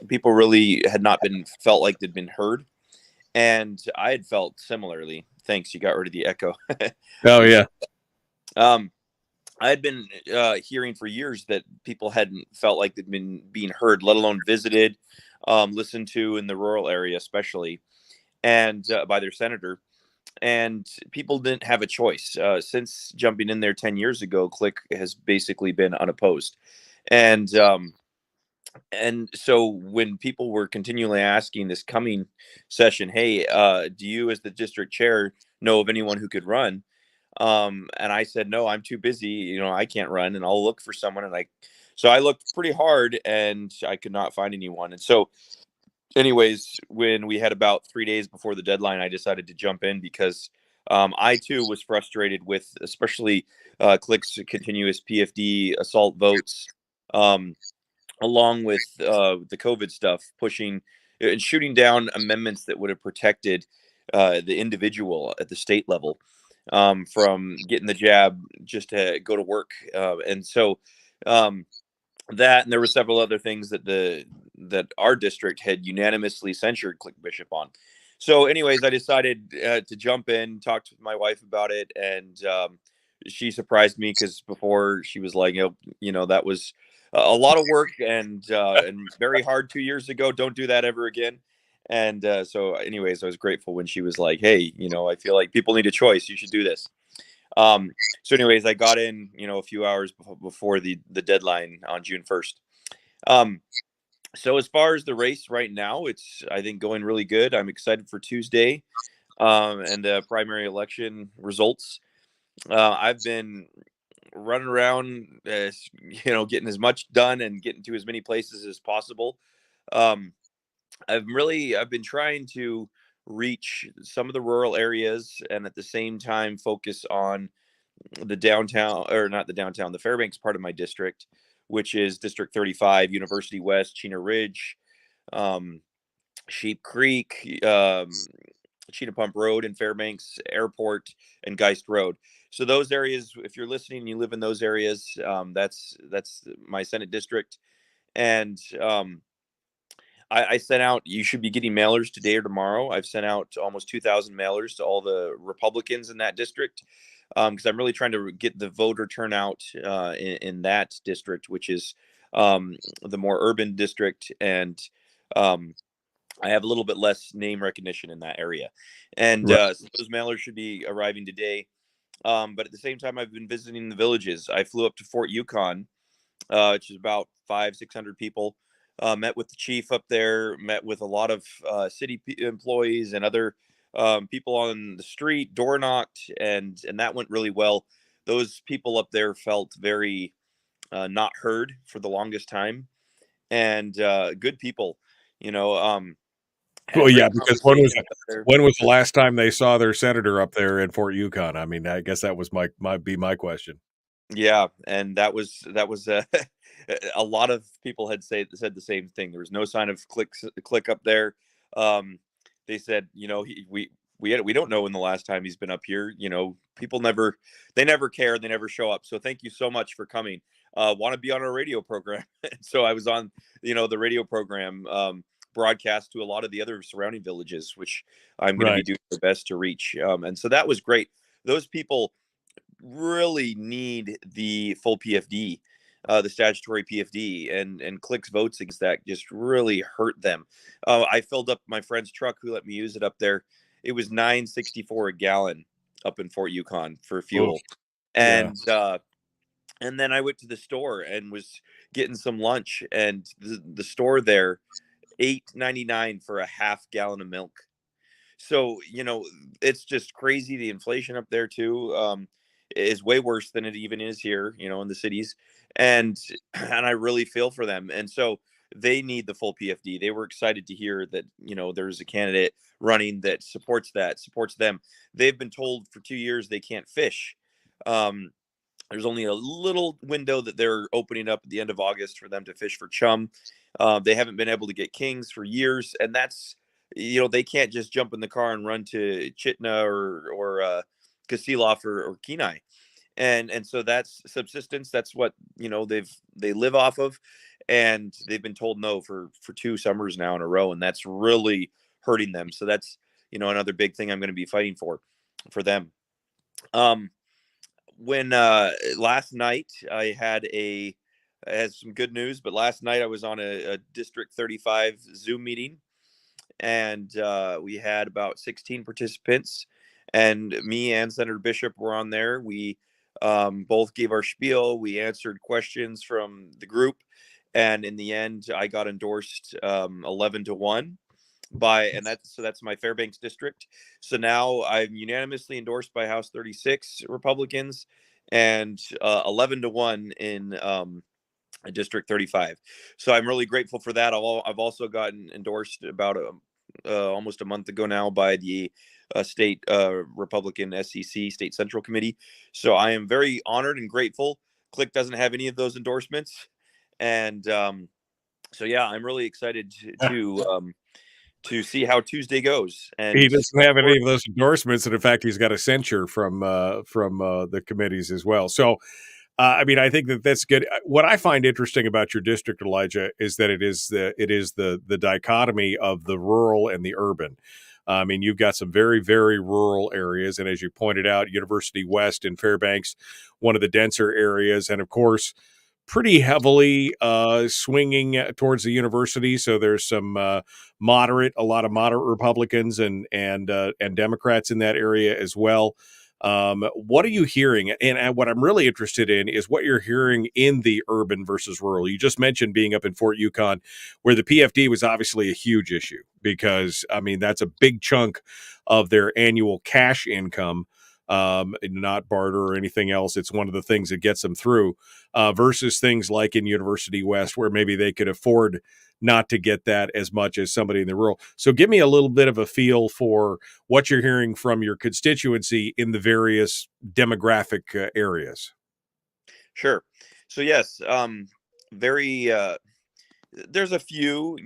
people really had not felt like they'd been heard, and I had felt similarly. Thanks, you got rid of the echo. Oh yeah. I had been hearing for years that people hadn't felt like they'd been being heard, let alone visited, listened to in the rural area, especially, and by their senator. And people didn't have a choice. Since jumping in there 10 years ago, Click has basically been unopposed. And so when people were continually asking this coming session, hey, do you as the district chair know of anyone who could run? And I said, no, I'm too busy. I can't run, and I'll look for someone. So I looked pretty hard and I could not find anyone. And so anyways, when we had about 3 days before the deadline, I decided to jump in because, I too was frustrated with, especially, Click's continuous PFD assault votes, along with, the COVID stuff, pushing and shooting down amendments that would have protected, the individual at the state level. From getting the jab just to go to work. And so that, and there were several other things that our district had unanimously censured Click Bishop on. So anyways, I decided to jump in, talk to my wife about it. And she surprised me because before she was like, that was a lot of work and very hard 2 years ago. Don't do that ever again. And so anyways, I was grateful when she was like, hey, I feel like people need a choice. You should do this. So anyways, I got in, a few hours before the deadline on June 1st. So as far as the race right now, it's, I think, going really good. I'm excited for Tuesday and the primary election results. I've been running around, getting as much done and getting to as many places as possible. I've been trying to reach some of the rural areas and at the same time focus on the downtown, or not the downtown, the Fairbanks part of my district, which is District 35, University West, Chena Ridge, Sheep Creek, Cheetah Pump Road in Fairbanks, Airport, and Geist Road. So those areas, if you're listening and you live in those areas, that's my Senate district. And I sent out, you should be getting mailers today or tomorrow. I've sent out almost 2,000 mailers to all the Republicans in that district, because I'm really trying to get the voter turnout in that district, which is the more urban district. And I have a little bit less name recognition in that area. And so those mailers should be arriving today. But at the same time, I've been visiting the villages. I flew up to Fort Yukon, which is about 500-600 people. Met with the chief up there, met with a lot of city employees and other people on the street, door knocked, and that went really well. Those people up there felt very not heard for the longest time, and good people, Well, yeah, because when was the last time they saw their senator up there in Fort Yukon? I mean, I guess that was my question. Yeah, and that was a lot of people had said the same thing. There was no sign of click up there. They said, we don't know when the last time he's been up here. People never care. They never show up. So thank you so much for coming. Want to be on our radio program. So I was on, the radio program broadcast to a lot of the other surrounding villages, which I'm going to be doing my best to reach. And so that was great. Those people really need the full PFD, the statutory PFD, and Click's votes against that just really hurt them. I filled up my friend's truck who let me use it up there. It was $9.64 a gallon up in Fort Yukon for fuel. And then I went to the store and was getting some lunch, and the store there, $8.99 for a half gallon of milk. So, it's just crazy. The inflation up there too is way worse than it even is here, in the cities. And I really feel for them. And so they need the full PFD. They were excited to hear that, there's a candidate running that supports them. They've been told for 2 years they can't fish. There's only a little window that they're opening up at the end of August for them to fish for chum. They haven't been able to get kings for years. And that's, they can't just jump in the car and run to Chitna or Kasilof or Kenai. And so that's subsistence. That's what, they live off of. And they've been told no for 2 summers now in a row. And that's really hurting them. So that's, another big thing I'm going to be fighting for them. When last night I had some good news, but last night I was on a District 35 Zoom meeting, and we had about 16 participants, and me and Senator Bishop were on there. We both gave our spiel. We answered questions from the group, and in the end, I got endorsed 11-1 that's my Fairbanks district. So now I'm unanimously endorsed by House 36 Republicans and 11-1 in District 35. So I'm really grateful for that. I've also gotten endorsed about almost a month ago now by the state Republican SEC State Central Committee. So I am very honored and grateful. Click doesn't have any of those endorsements. And so, yeah, I'm really excited to see how Tuesday goes. And he doesn't have any of those endorsements, and in fact, he's got a censure from the committees as well. So, I mean, I think that's good. What I find interesting about your district, Elijah, is that it is the dichotomy of the rural and the urban. I mean, you've got some very, very rural areas, and as you pointed out, University West in Fairbanks, one of the denser areas, and of course, pretty heavily swinging towards the university. So there's some a lot of moderate Republicans and Democrats in that area as well. What are you hearing? And what I'm really interested in is what you're hearing in the urban versus rural. You just mentioned being up in Fort Yukon, where the PFD was obviously a huge issue because, I mean, that's a big chunk of their annual cash income, not barter or anything else. It's one of the things that gets them through, versus things like in University West, where maybe they could afford not to get that as much as somebody in the rural. So give me a little bit of a feel for what you're hearing from your constituency in the various demographic areas. Sure. So yes, very. There's a few,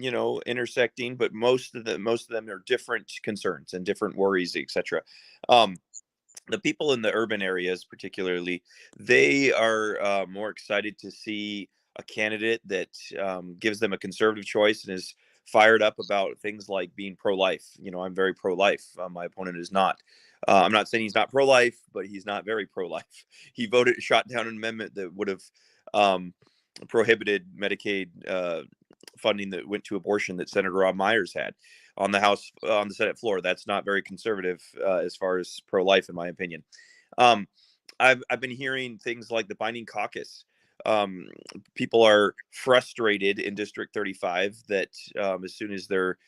intersecting, but most of them are different concerns and different worries, etc. The people in the urban areas, particularly, they are more excited to see a candidate that gives them a conservative choice and is fired up about things like being pro-life. I'm very pro-life. My opponent is not. I'm not saying he's not pro-life, but he's not very pro-life. He shot down an amendment that would have prohibited Medicaid funding that went to abortion that Senator Rob Myers had on the Senate floor. That's not very conservative as far as pro-life, in my opinion. I've been hearing things like the binding caucus. People are frustrated in District 35 that as soon as their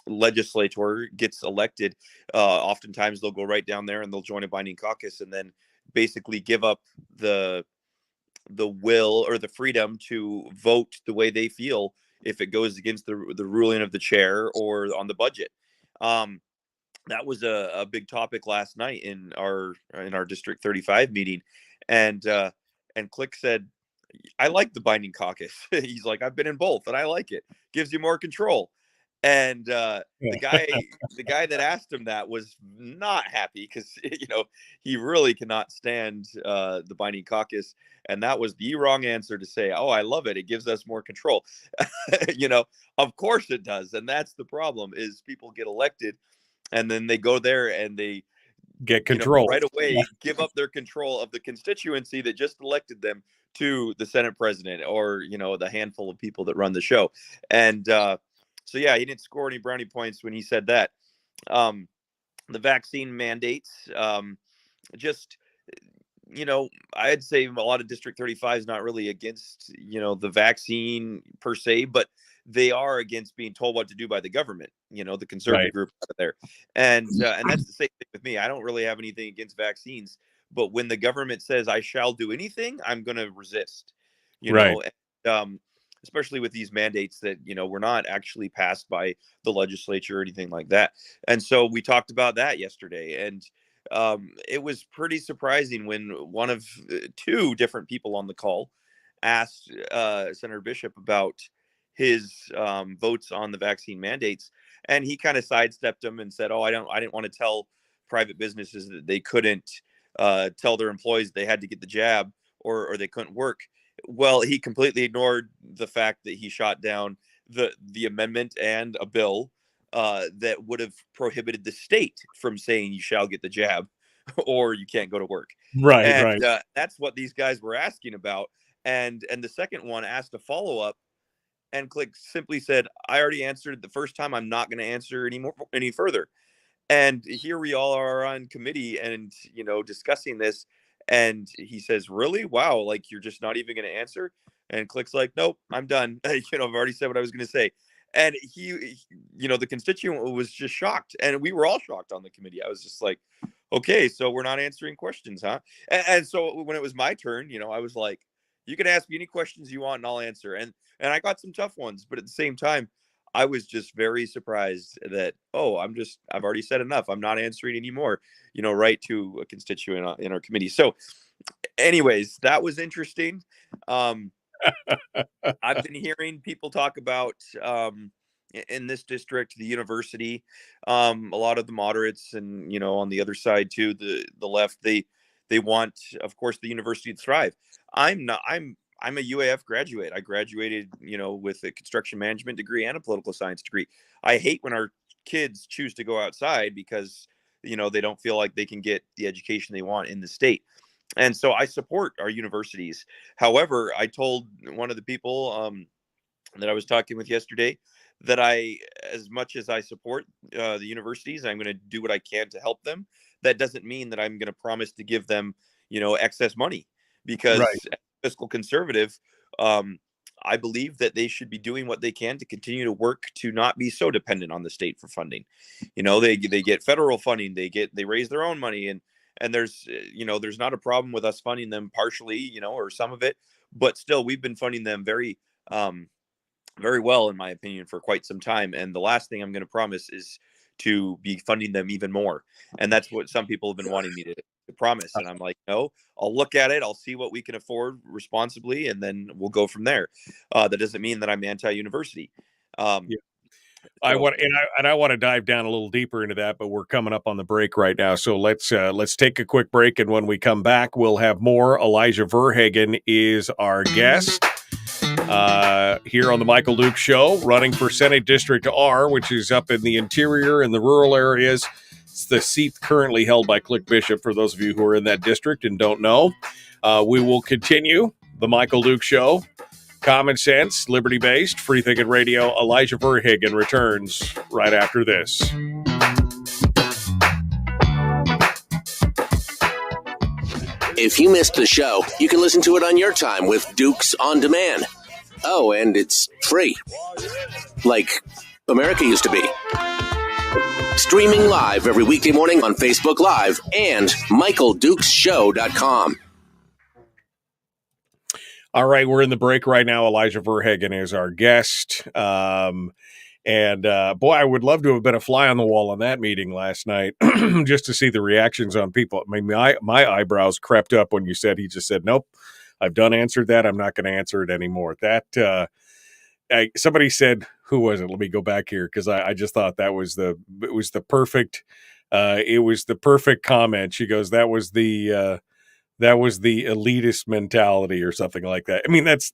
legislator gets elected, oftentimes they'll go right down there and they'll join a binding caucus and then basically give up the will or the freedom to vote the way they feel if it goes against the ruling of the chair or on the budget. That was a big topic last night in our District 35 meeting, and Click said, "I like the binding caucus." He's like, "I've been in both, and I like it. Gives you more control." And the guy that asked him that was not happy because he really cannot stand the binding caucus, and that was the wrong answer to say. Oh, I love it. It gives us more control. Of course it does, and that's the problem. Is people get elected, and then they go there and they get control right away, give up their control of the constituency that just elected them to the Senate president or the handful of people that run the show, and. So yeah, he didn't score any brownie points when he said that. The vaccine mandates, I'd say a lot of District 35 is not really against, the vaccine per se, but they are against being told what to do by the government, the conservative group out there. And that's the same thing with me. I don't really have anything against vaccines, but when the government says I shall do anything, I'm going to resist, know, and, especially with these mandates that, were not actually passed by the legislature or anything like that. And so we talked about that yesterday. And it was pretty surprising when one of two different people on the call asked Senator Bishop about his votes on the vaccine mandates. And he kind of sidestepped them and said, I didn't want to tell private businesses that they couldn't tell their employees they had to get the jab or they couldn't work. Well, he completely ignored the fact that he shot down the amendment and a bill that would have prohibited the state from saying you shall get the jab or you can't go to work. Right. That's what these guys were asking about. And the second one asked a follow-up, and Click simply said, I already answered the first time. I'm not going to answer any further. And here we all are on committee and, discussing this. And he says, really? Wow. Like, you're just not even going to answer? And Click's like, nope, I'm done. I've already said what I was going to say. And he, the constituent was just shocked. And we were all shocked on the committee. I was just like, okay, so we're not answering questions, huh? And so when it was my turn, I was like, you can ask me any questions you want and I'll answer. And I got some tough ones, but at the same time, I was just very surprised that, I've already said enough. I'm not answering anymore, right to a constituent in our committee. So anyways, that was interesting. I've been hearing people talk about, in this district, the university, a lot of the moderates and, on the other side too, the left, they want, of course, the university to thrive. I'm a UAF graduate. I graduated, with a construction management degree and a political science degree. I hate when our kids choose to go outside because, they don't feel like they can get the education they want in the state. And so I support our universities. However, I told one of the people that I was talking with yesterday that as much as I support the universities, I'm going to do what I can to help them. That doesn't mean that I'm going to promise to give them, excess money, because Right. as a fiscal conservative, um, I believe that they should be doing what they can to continue to work to not be so dependent on the state for funding. They get federal funding, they raise their own money, and there's not a problem with us funding them partially, or some of it, but still we've been funding them very well, in my opinion, for quite some time. And the last thing I'm going to promise is to be funding them even more. And that's what some people have been wanting me to promise. And I'm like, no, I'll look at it. I'll see what we can afford responsibly, and then we'll go from there. That doesn't mean that I'm anti-university. Yeah. I want to dive down a little deeper into that, but we're coming up on the break right now. So let's take a quick break, and when we come back, we'll have more. Elijah Verhagen is our guest here on the Michael Duke Show, running for Senate District R, which is up in the interior and the rural areas. It's the seat currently held by Click Bishop, for those of you who are in that district and don't know. We will continue the Michael Duke Show. Common sense, liberty-based, free-thinking radio. Elijah Verhagen returns right after this. If you missed the show, you can listen to it on your time with Dukes On Demand. Oh, and it's free. Like America used to be. Streaming live every weekday morning on Facebook Live and MichaelDukesShow.com. All right, we're in the break right now. Elijah Verhagen is our guest. Boy, I would love to have been a fly on the wall on that meeting last night just to see the reactions on people. I mean, my eyebrows crept up when you said, he just said, nope, I've done answered that. I'm not going to answer it anymore. That somebody said, who was it? Let me go back here, because I just thought it was the perfect comment. She goes, that was the elitist mentality or something like that. I mean, that's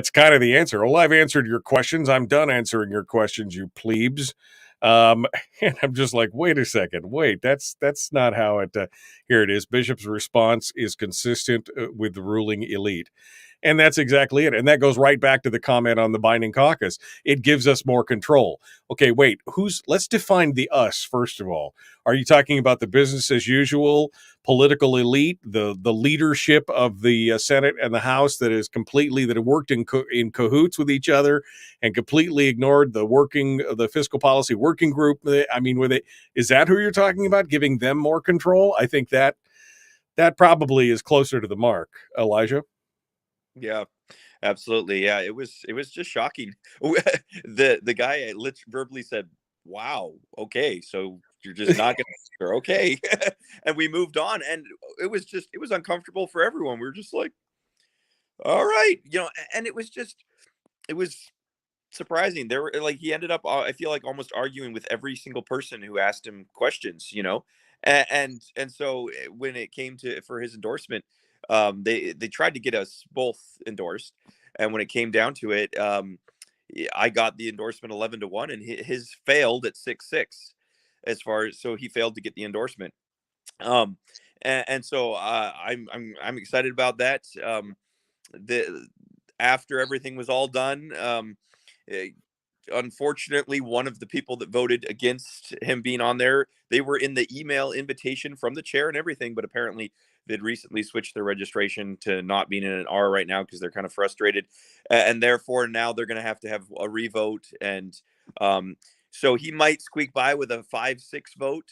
kind of the answer. Well, I've answered your questions. I'm done answering your questions, you plebes. And I'm just like, wait a second. Wait, that's not how it, here it is. Bishop's response is consistent with the ruling elite. And that's exactly it. And that goes right back to the comment on the binding caucus. It gives us more control. Okay, wait, let's define the us, first of all. Are you talking about the business as usual political elite, the leadership of the Senate and the House that have worked in cahoots with each other and completely ignored the fiscal policy working group? I mean, is that who you're talking about? Giving them more control? I think that probably is closer to the mark, Elijah. Yeah, absolutely. Yeah, it was just shocking. The guy verbally said, "Wow, okay, so you're just not going to answer, okay," and we moved on, and it was uncomfortable for everyone. We were just like, "All right," and it was surprising. There were he ended up, I feel like, almost arguing with every single person who asked him questions, and so when it came for his endorsement, they tried to get us both endorsed, and when it came down to it, I got the endorsement 11-1, and his failed at 6-6, so he failed to get the endorsement. And so I'm excited about that. After everything was all done, unfortunately, one of the people that voted against him being on there, they were in the email invitation from the chair and everything, but apparently they'd recently switched their registration to not being in an R right now because they're kind of frustrated, and therefore now they're going to have a revote, and so he might squeak by with a 5-6 vote,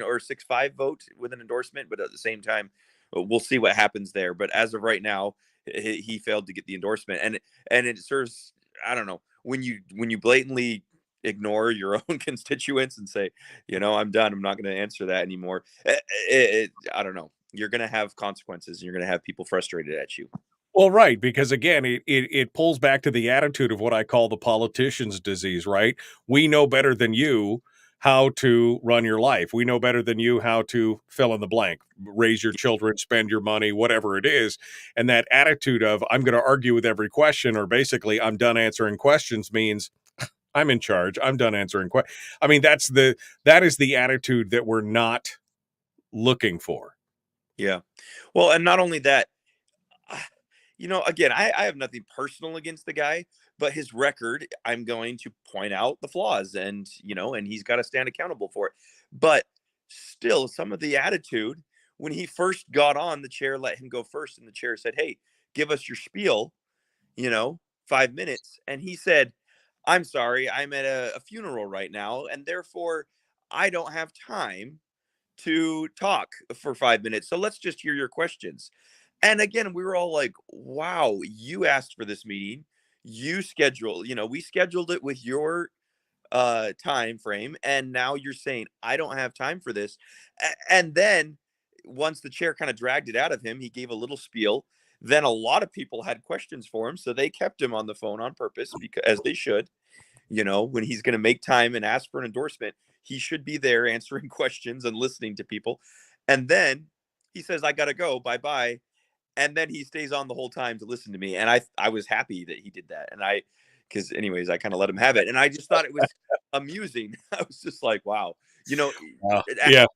or 6-5 vote with an endorsement, but at the same time, we'll see what happens there. But as of right now, he failed to get the endorsement, and it serves, I don't know, when you blatantly ignore your own constituents and say, I'm done, I'm not going to answer that anymore. I don't know. You're going to have consequences, and you're going to have people frustrated at you. Well, right, because again, it pulls back to the attitude of what I call the politician's disease, right? We know better than you how to run your life. We know better than you how to fill in the blank, raise your children, spend your money, whatever it is. And that attitude of I'm going to argue with every question, or basically I'm done answering questions, means I'm in charge. I'm done answering questions. I mean, that is the attitude that we're not looking for. Yeah. Well, and not only that, again, I have nothing personal against the guy, but his record, I'm going to point out the flaws, and he's got to stand accountable for it. But still, some of the attitude, when he first got on, the chair let him go first, and the chair said, "Hey, give us your spiel, 5 minutes." And he said, "I'm sorry, I'm at a funeral right now, and therefore I don't have time to talk for 5 minutes. So let's just hear your questions." And again, we were all like, wow, you asked for this meeting. We scheduled it with your time frame. And now you're saying, I don't have time for this. And then once the chair kind of dragged it out of him, he gave a little spiel. Then a lot of people had questions for him. So they kept him on the phone on purpose, because as they should. When he's going to make time and ask for an endorsement, he should be there answering questions and listening to people. And then he says, "I got to go. Bye-bye." And then he stays on the whole time to listen to me. And I was happy that he did that. Because anyways, I kind of let him have it. And I just thought it was amusing. I was just like, wow, Yeah.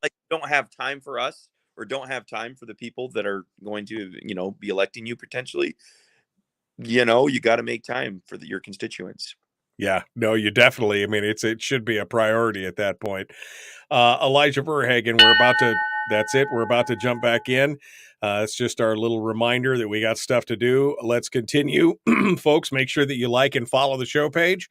like you don't have time for us, or don't have time for the people that are going to, be electing you potentially. You got to make time for your constituents. Yeah, no, you definitely. I mean, it should be a priority at that point. Elijah Verhagen, that's it. We're about to jump back in. It's just our little reminder that we got stuff to do. Let's continue. Folks, make sure that you like and follow the show page.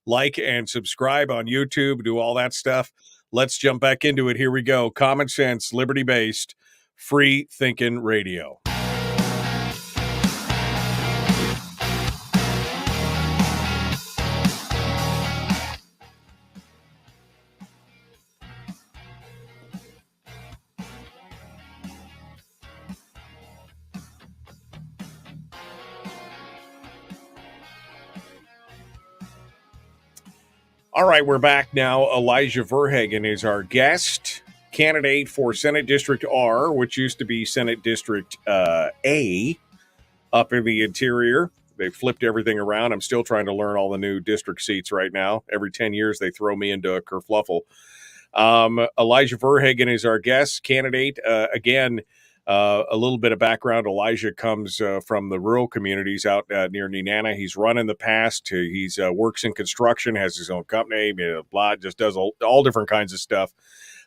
Like and subscribe on YouTube, do all that stuff. Let's jump back into it. Here we go. Common sense, liberty-based, free thinking radio. All right, we're back now. Elijah Verhagen is our guest, candidate for Senate District R, which used to be Senate District A, up in the interior. They flipped everything around. I'm still trying to learn all the new district seats right now. Every 10 years, they throw me into a kerfluffle. Elijah Verhagen is our guest, candidate. Again, a little bit of background. Elijah comes from the rural communities out near Nenana. He's run in the past. He's works in construction, has his own company, just does all different kinds of stuff.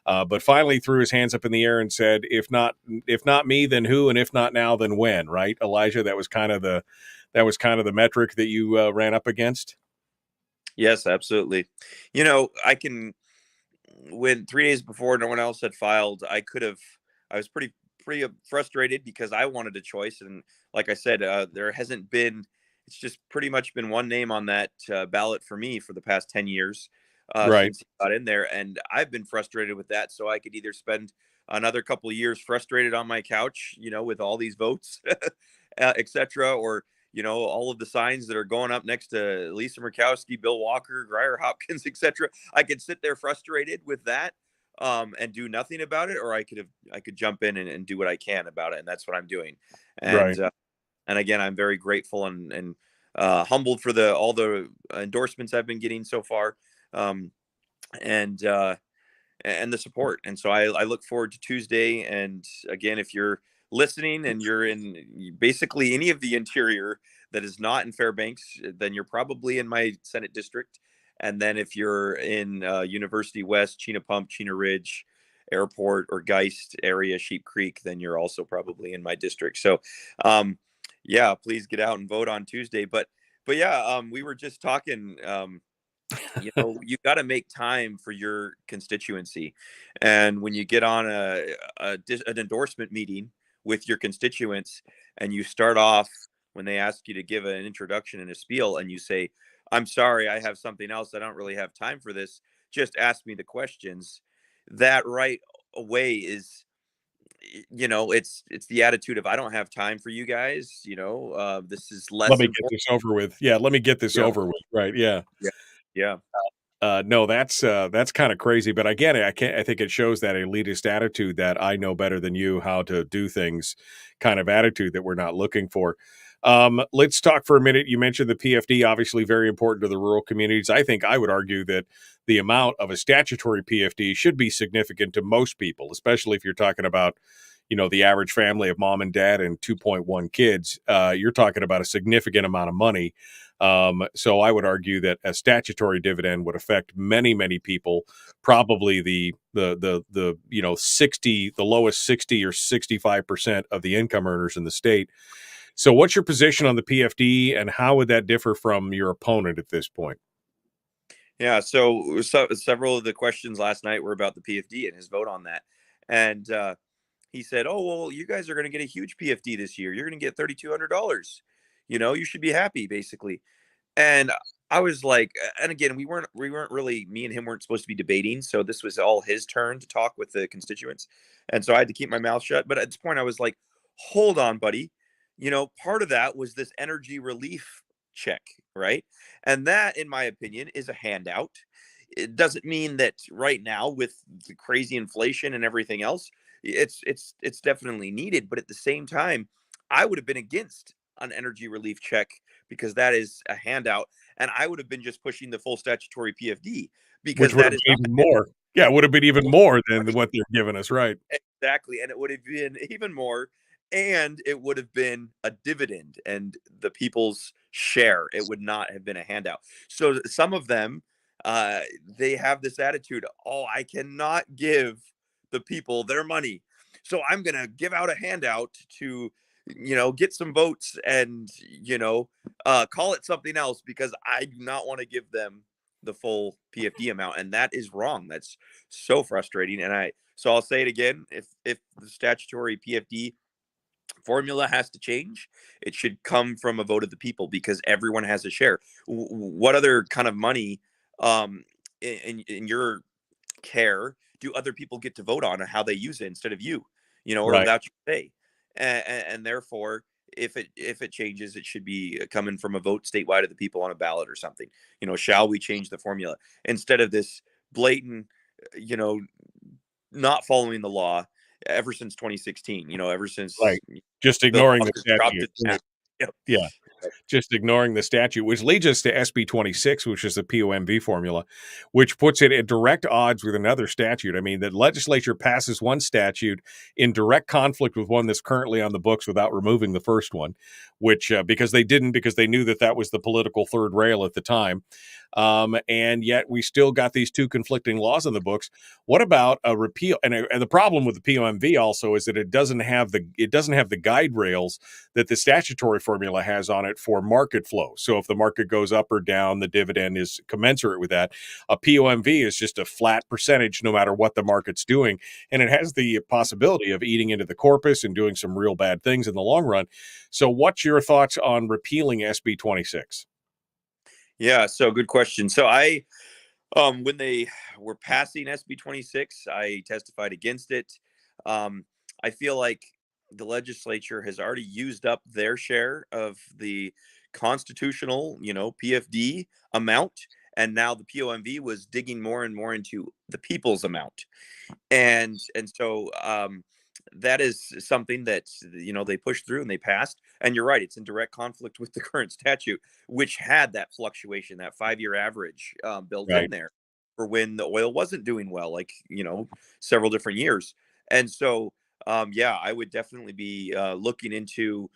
But finally threw his hands up in the air and said, if not me, then who? And if not now, then when? Right, Elijah? That was kind of the metric that you ran up against. Yes, absolutely. When 3 days before no one else had filed, I was pretty frustrated because I wanted a choice. And like I said, there hasn't been, it's just pretty much been one name on that ballot for me for the past 10 years right. Since he got in there. And I've been frustrated with that. So I could either spend another couple of years frustrated on my couch, with all these votes, etc., or, all of the signs that are going up next to Lisa Murkowski, Bill Walker, Grier Hopkins, etc. I could sit there frustrated with that and do nothing about it, or I could jump in and do what I can about it, and that's what I'm doing. And right. And again, I'm very grateful and humbled for all the endorsements I've been getting so far, and the support. And so I look forward to Tuesday. And again, if you're listening and you're in basically any of the interior that is not in Fairbanks, then you're probably in my Senate district. And then if you're in University West, Chena Pump, Chena Ridge, Airport, or Geist area, Sheep Creek, then you're also probably in my district. So please get out and vote on Tuesday. But yeah, we were just talking, you got to make time for your constituency. And when you get on an endorsement meeting with your constituents, and you start off when they ask you to give an introduction and a spiel, and you say, "I'm sorry, I have something else. I don't really have time for this. Just ask me the questions." That right away is, it's the attitude of, I don't have time for you guys. This is less. Let me get this over with. Yeah, let me get this over with. Right. Yeah. Yeah. No, that's kind of crazy. But again, I think it shows that elitist attitude, that I know better than you how to do things kind of attitude that we're not looking for. Let's talk for a minute. You mentioned the PFD, obviously very important to the rural communities. I think I would argue that the amount of a statutory PFD should be significant to most people, especially if you're talking about, the average family of mom and dad and 2.1 kids, you're talking about a significant amount of money. So I would argue that a statutory dividend would affect many, many people. Probably the 60, the lowest 60 or 65% of the income earners in the state. So what's your position on the PFD, and how would that differ from your opponent at this point? Yeah, so several of the questions last night were about the PFD and his vote on that. And he said, "Oh, well, you guys are going to get a huge PFD this year. You're going to get $3,200. You should be happy, basically." And I was like, and again, we weren't really, me and him weren't supposed to be debating. So this was all his turn to talk with the constituents. And so I had to keep my mouth shut. But at this point I was like, hold on, buddy. Part of that was this energy relief check, right? And that, in my opinion, is a handout. It doesn't mean that right now, with the crazy inflation and everything else, it's definitely needed. But at the same time, I would have been against an energy relief check because that is a handout, and I would have been just pushing the full statutory PFD because Which would that have is been even more. Yeah, it would have been even more than what they're giving us, right? exactly, and it would have been even more, and it would have been a dividend and the people's share. It would not have been a handout. So some of them, they have this attitude: "Oh, I cannot give the people their money, so I'm going to give out a handout to." Get some votes and, call it something else because I do not want to give them the full PFD amount. And that is wrong. That's so frustrating. So I'll say it again. If the statutory PFD formula has to change, it should come from a vote of the people because everyone has a share. What other kind of money, in your care do other people get to vote on and how they use it instead of you, or Right. without your say? And therefore, if it changes, it should be coming from a vote statewide of the people on a ballot or something. Shall we change the formula instead of this blatant, not following the law ever since 2016? Ever since Right. Just the ignoring law the was dropped statute. in half. Yep. Yeah. Just ignoring the statute, which leads us to SB 26, which is the POMV formula, which puts it at direct odds with another statute. I mean, the legislature passes one statute in direct conflict with one that's currently on the books without removing the first one, which because they knew that was the political third rail at the time. And yet we still got these two conflicting laws on the books. What about a repeal? And the problem with the POMV also is that it doesn't have the guide rails that the statutory formula has on it for market flow. So if the market goes up or down, the dividend is commensurate with that. A POMV is just a flat percentage no matter what the market's doing. And it has the possibility of eating into the corpus and doing some real bad things in the long run. So what's your thoughts on repealing SB 26? Yeah, so good question. So when they were passing SB 26, I testified against it. I feel like the legislature has already used up their share of the constitutional, PFD amount, and now the POMV was digging more and more into the people's amount, and so that is something that they pushed through and they passed. And you're right, it's in direct conflict with the current statute, which had that fluctuation, that 5-year average built in there for when the oil wasn't doing well, like several different years. And so I would definitely be looking into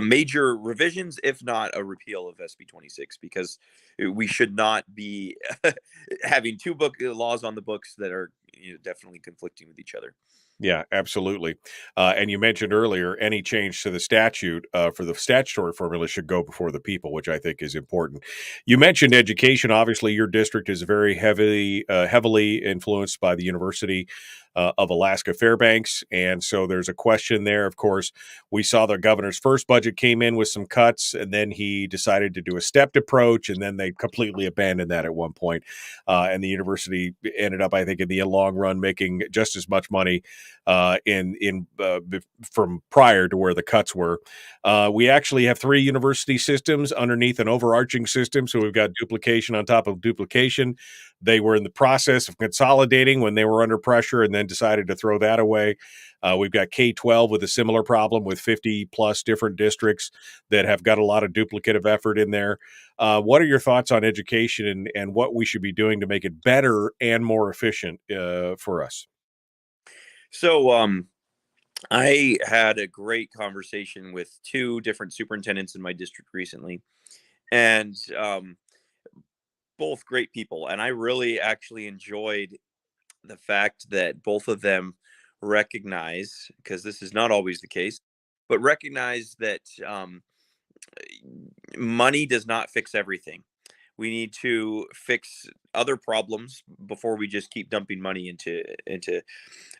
major revisions, if not a repeal of SB 26, because we should not be having two laws on the books that are definitely conflicting with each other. Yeah, absolutely. And you mentioned earlier, any change to the statute for the statutory formula should go before the people, which I think is important. You mentioned education. Obviously, your district is very heavily influenced by the University of Alaska Fairbanks. And so there's a question there. Of course, we saw the governor's first budget came in with some cuts, and then he decided to do a stepped approach, and then they completely abandoned that at one point. And the university ended up, I think, in the long run, making just as much money from prior to where the cuts were. We actually have 3 university systems underneath an overarching system, so we've got duplication on top of duplication. They were in the process of consolidating when they were under pressure and then decided to throw that away. We've got K-12 with a similar problem with 50 plus different districts that have got a lot of duplicative effort in there. What are your thoughts on education and what we should be doing to make it better and more efficient for us? So I had a great conversation with two different superintendents in my district recently, and both great people. And I really actually enjoyed the fact that both of them recognize, because this is not always the case, but recognize that money does not fix everything. We need to fix other problems before we just keep dumping money into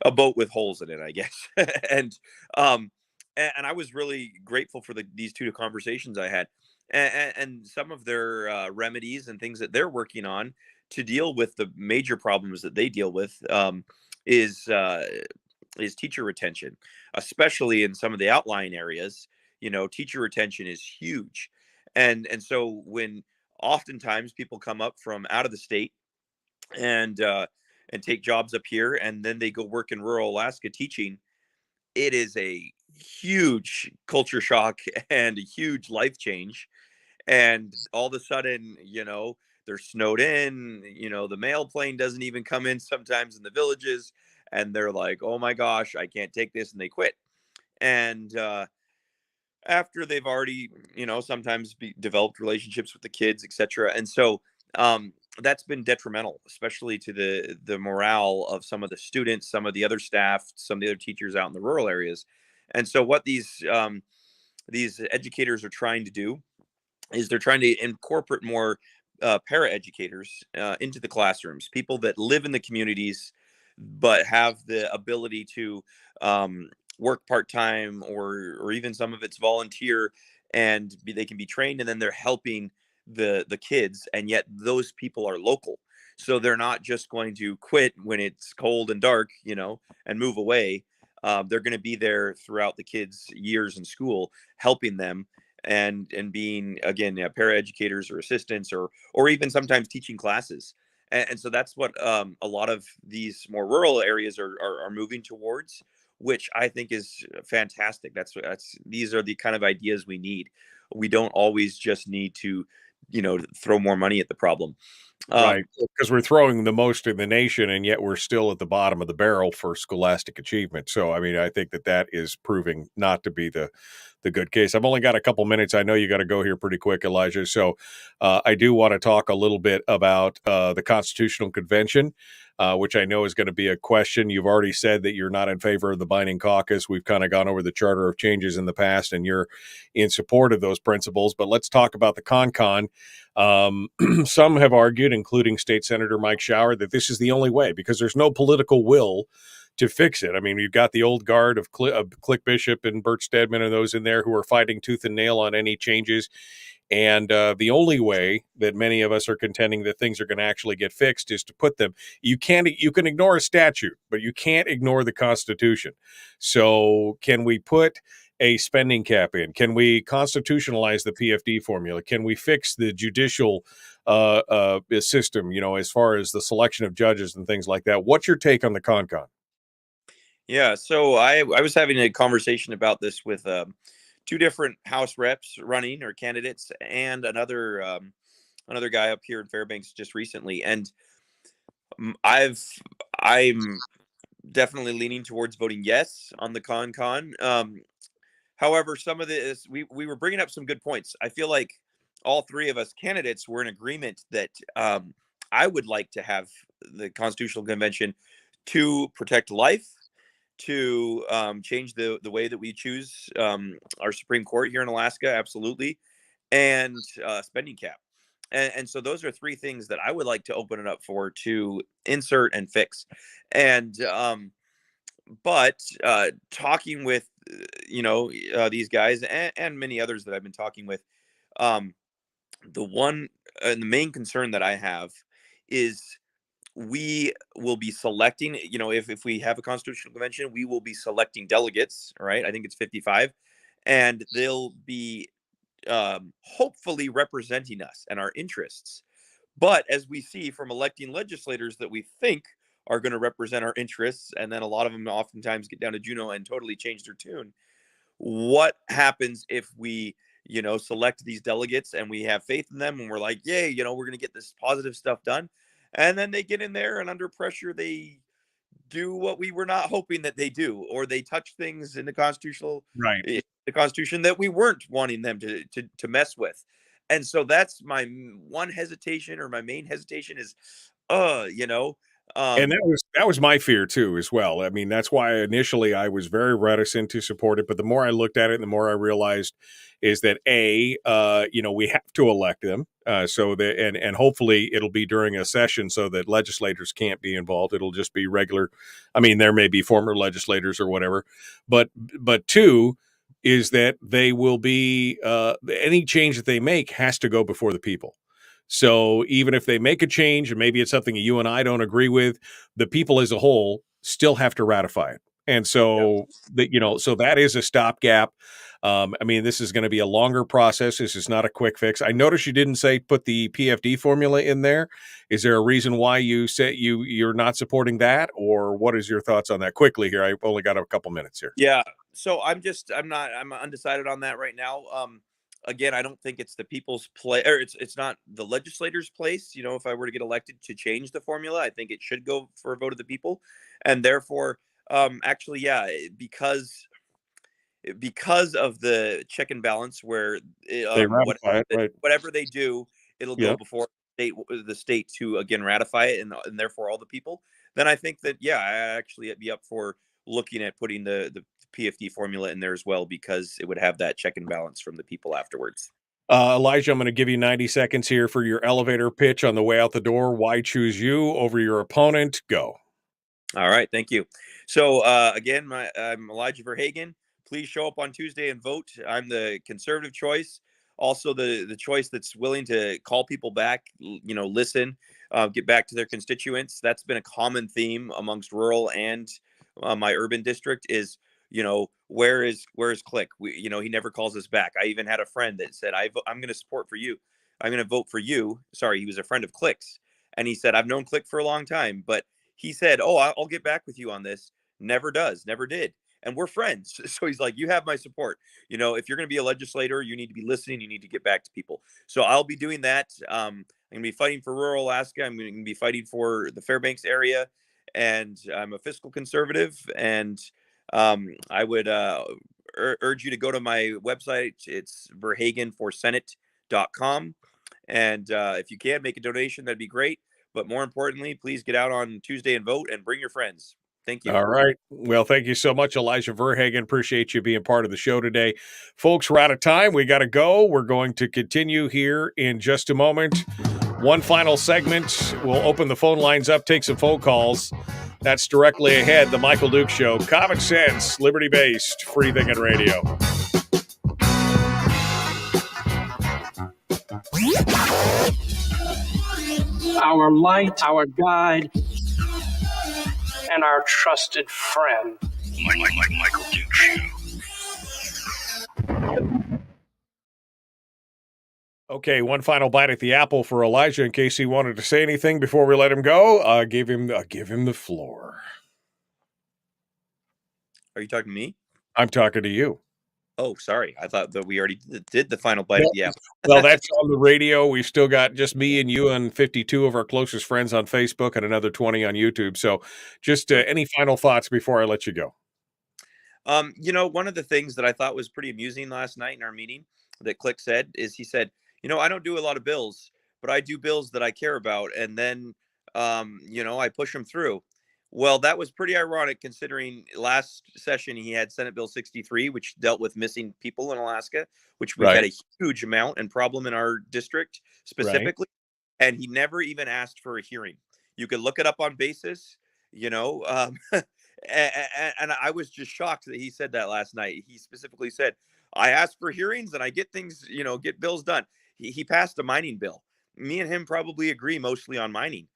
a boat with holes in it, I guess. and um and I was really grateful for these two conversations I had, and some of their remedies and things that they're working on to deal with the major problems that they deal with, is teacher retention, especially in some of the outlying areas. Teacher retention is huge, and so when oftentimes people come up from out of the state and take jobs up here, and then they go work in rural Alaska teaching, it is a huge culture shock and a huge life change. And all of a sudden, they're snowed in, the mail plane doesn't even come in sometimes in the villages, and they're like, oh my gosh, I can't take this, and they quit. And after they've already, sometimes developed relationships with the kids, etc. And so that's been detrimental, especially to the morale of some of the students, some of the other staff, some of the other teachers out in the rural areas. And so what these educators are trying to do is they're trying to incorporate more para-educators into the classrooms, people that live in the communities but have the ability to work part-time, or even some of it's volunteer, and they can be trained, and then they're helping the kids, and yet those people are local, so they're not just going to quit when it's cold and dark, and move away. They're going to be there throughout the kids' years in school, helping them, and being, again, paraeducators or assistants, or even sometimes teaching classes. And so that's what a lot of these more rural areas are moving towards, which I think is fantastic. These are the kind of ideas we need. We don't always just need to, throw more money at the problem. Right, because we're throwing the most in the nation, and yet we're still at the bottom of the barrel for scholastic achievement. So, I mean, I think that is proving not to be the good case. I've only got a couple minutes. I know you got to go here pretty quick, Elijah. So I do want to talk a little bit about the Constitutional Convention, which I know is going to be a question. You've already said that you're not in favor of the binding caucus. We've kind of gone over the Charter of Changes in the past, and you're in support of those principles. But let's talk about the con. Some have argued, including State Senator Mike Shower, that this is the only way because there's no political will to fix it. I mean, you've got the old guard of Click Bishop and Bert Stedman and those in there who are fighting tooth and nail on any changes. And the only way that many of us are contending that things are going to actually get fixed is to put them. You can ignore a statute, but you can't ignore the Constitution. So can we put a spending cap in? Can we constitutionalize the PFD formula? Can we fix the judicial system, as far as the selection of judges and things like that? What's your take on the con? Yeah, so I was having a conversation about this with two different House reps running, or candidates, and another guy up here in Fairbanks just recently, and I'm definitely leaning towards voting yes on the con. However, some of this, we were bringing up some good points. I feel like all three of us candidates were in agreement that I would like to have the Constitutional Convention to protect life, to change the way that we choose our Supreme Court here in Alaska, absolutely, and spending cap. And so those are three things that I would like to open it up for, to insert and fix. And but talking with these guys and many others that I've been talking with, the one and the main concern that I have is we will be selecting, if we have a Constitutional Convention, we will be selecting delegates, right? I think it's 55, and they'll be hopefully representing us and our interests. But as we see from electing legislators that we think are going to represent our interests, and then a lot of them oftentimes get down to Juneau and totally change their tune, what happens if we select these delegates and we have faith in them, and we're like, yay, we're going to get this positive stuff done, and then they get in there and under pressure they do what we were not hoping that they do, or they touch things in the Right. the Constitution that we weren't wanting them to mess with. And so that's my one hesitation, or my main hesitation is, you know, And that was my fear too, as well. I mean, that's why initially I was very reticent to support it. But the more I looked at it, the more I realized is that we have to elect them, so that and hopefully it'll be during a session so that legislators can't be involved. It'll just be regular. I mean, there may be former legislators or whatever, but two is that they will be any change that they make has to go before the people. So even if they make a change, and maybe it's something you and I don't agree with, the people as a whole still have to ratify it. And so so that is a stopgap. I mean, this is going to be a longer process. This is not a quick fix. I noticed you didn't say put the PFD formula in there. Is there a reason why you say you're not supporting that, or what is your thoughts on that? Quickly here, I've only got a couple minutes here. Yeah. So I'm undecided on that right now. Again, I don't think it's the people's play, or it's not the legislators' place. You know, if I were to get elected to change the formula, I think it should go for a vote of the people. And therefore, actually, yeah, because of the check and balance where They ratify it, right? whatever they do, it'll go before the state to again ratify it, and therefore all the people. Then I think that I actually be up for looking at putting the PFD formula in there as well, because it would have that check and balance from the people afterwards. Elijah, I'm going to give you 90 seconds here for your elevator pitch on the way out the door. Why choose you over your opponent? Go. All right. Thank you. So again, I'm Elijah Verhagen. Please show up on Tuesday and vote. I'm the conservative choice. Also the choice that's willing to call people back, listen, get back to their constituents. That's been a common theme amongst rural and my urban district is, where is Click? He never calls us back. I even had a friend that said, I'm going to support for you. I'm going to vote for you. Sorry, he was a friend of Click's. And he said, I've known Click for a long time, but he said, I'll get back with you on this. Never did. And we're friends. So he's like, you have my support. If you're going to be a legislator, you need to be listening. You need to get back to people. So I'll be doing that. I'm going to be fighting for rural Alaska. I'm going to be fighting for the Fairbanks area. And I'm a fiscal conservative. And I would urge you to go to my website. It's verhagenforsenate.com. And if you can make a donation, that'd be great. But more importantly, please get out on Tuesday and vote, and bring your friends. Thank you. All right. Well, thank you so much, Elijah Verhagen. Appreciate you being part of the show today. Folks, we're out of time. We got to go. We're going to continue here in just a moment. One final segment. We'll open the phone lines up, take some phone calls. That's directly ahead. The Michael Duke Show. Common sense, liberty-based, free thinking radio. Our light, our guide, and our trusted friend. Michael Duke Show. Okay, one final bite at the apple for Elijah in case he wanted to say anything before we let him go. Give him the floor. Are you talking to me? I'm talking to you. Oh, sorry. I thought that we already did the final bite at the apple. Well, that's on the radio. We've still got just me and you and 52 of our closest friends on Facebook and another 20 on YouTube. So just any final thoughts before I let you go? One of the things that I thought was pretty amusing last night in our meeting that Click said is he said, I don't do a lot of bills, but I do bills that I care about. And then, I push them through. Well, that was pretty ironic considering last session he had Senate Bill 63, which dealt with missing people in Alaska, which we've had a huge amount and problem in our district specifically. Right. And he never even asked for a hearing. You could look it up on basis, and I was just shocked that he said that last night. He specifically said, I ask for hearings and I get things, get bills done. He passed a mining bill. Me and him probably agree mostly on mining.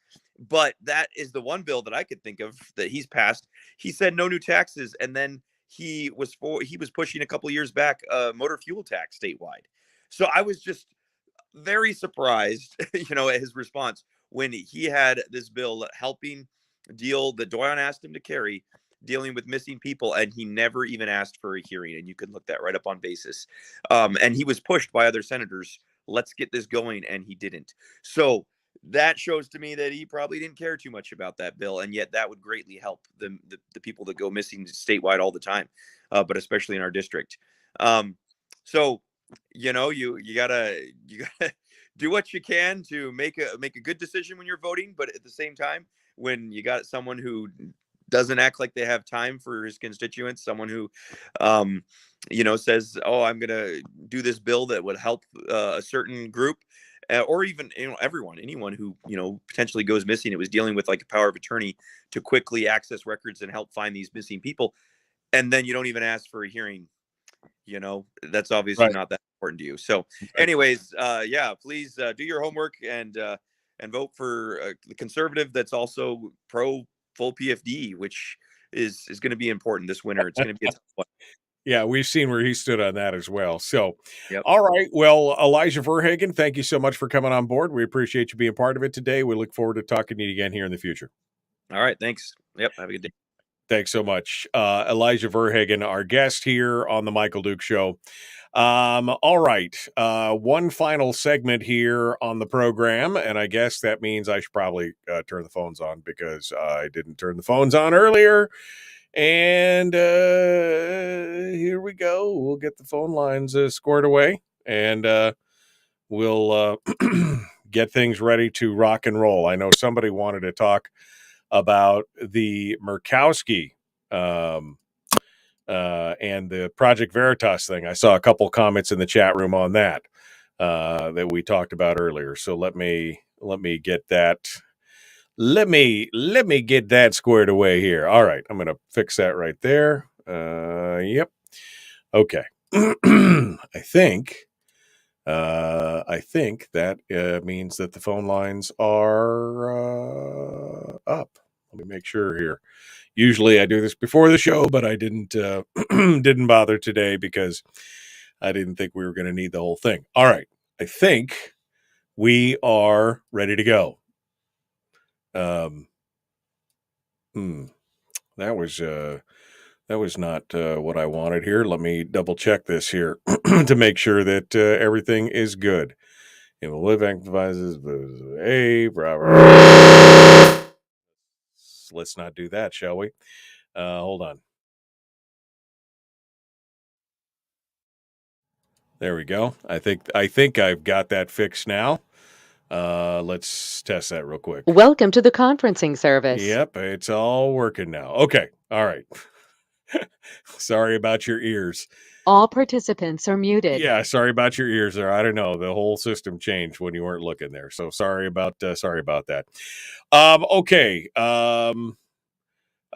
But that is the one bill that I could think of that he's passed. He said no new taxes, and then he was pushing a couple of years back a motor fuel tax statewide. So I was just very surprised, at his response when he had this bill helping deal that Doyon asked him to carry, dealing with missing people, and he never even asked for a hearing. And you can look that right up on basis. And he was pushed by other senators. Let's get this going, and he didn't. So that shows to me that he probably didn't care too much about that bill, and yet that would greatly help the people that go missing statewide all the time, but especially in our district. So, you gotta do what you can to make a good decision when you're voting, but at the same time, when you got someone who doesn't act like they have time for his constituents, someone who says, oh, I'm gonna do this bill that would help a certain group, or even anyone who potentially goes missing. It was dealing with like a power of attorney to quickly access records and help find these missing people, and then you don't even ask for a hearing. That's obviously not that important to you. So anyways, please do your homework and vote for the conservative that's also pro full PFD, which is going to be important this winter. It's going to be a tough one. Yeah, we've seen where he stood on that as well. So, All right. Well, Elijah Verhagen, thank you so much for coming on board. We appreciate you being part of it today. We look forward to talking to you again here in the future. All right. Thanks. Yep. Have a good day. Thanks so much. Elijah Verhagen, our guest here on the Michael Duke Show. All right. One final segment here on the program, and I guess that means I should probably turn the phones on because I didn't turn the phones on earlier. And here we go. We'll get the phone lines squared away, and we'll get things ready to rock and roll. I know somebody wanted to talk about the Murkowski and the Project Veritas thing. I saw a couple comments in the chat room on that that we talked about earlier. So let me get that. Let me get that squared away here. All right, I'm going to fix that right there. Yep. Okay. I think that means that the phone lines are up. Let me make sure here. Usually I do this before the show, but I didn't didn't bother today because I didn't think we were going to need the whole thing. All right. I think we are ready to go. That was not what I wanted here. Let me double check this here to make sure that everything is good. It will live activizes. Let's not do that, shall we? Hold on. There we go. I think I've got that fixed now. Let's test that real quick. Welcome to the conferencing service. Yep, it's all working now. Okay. All right. Sorry about your ears. All participants are muted. Yeah, sorry about your ears there. I don't know. The whole system changed when you weren't looking there. So sorry about that. Okay.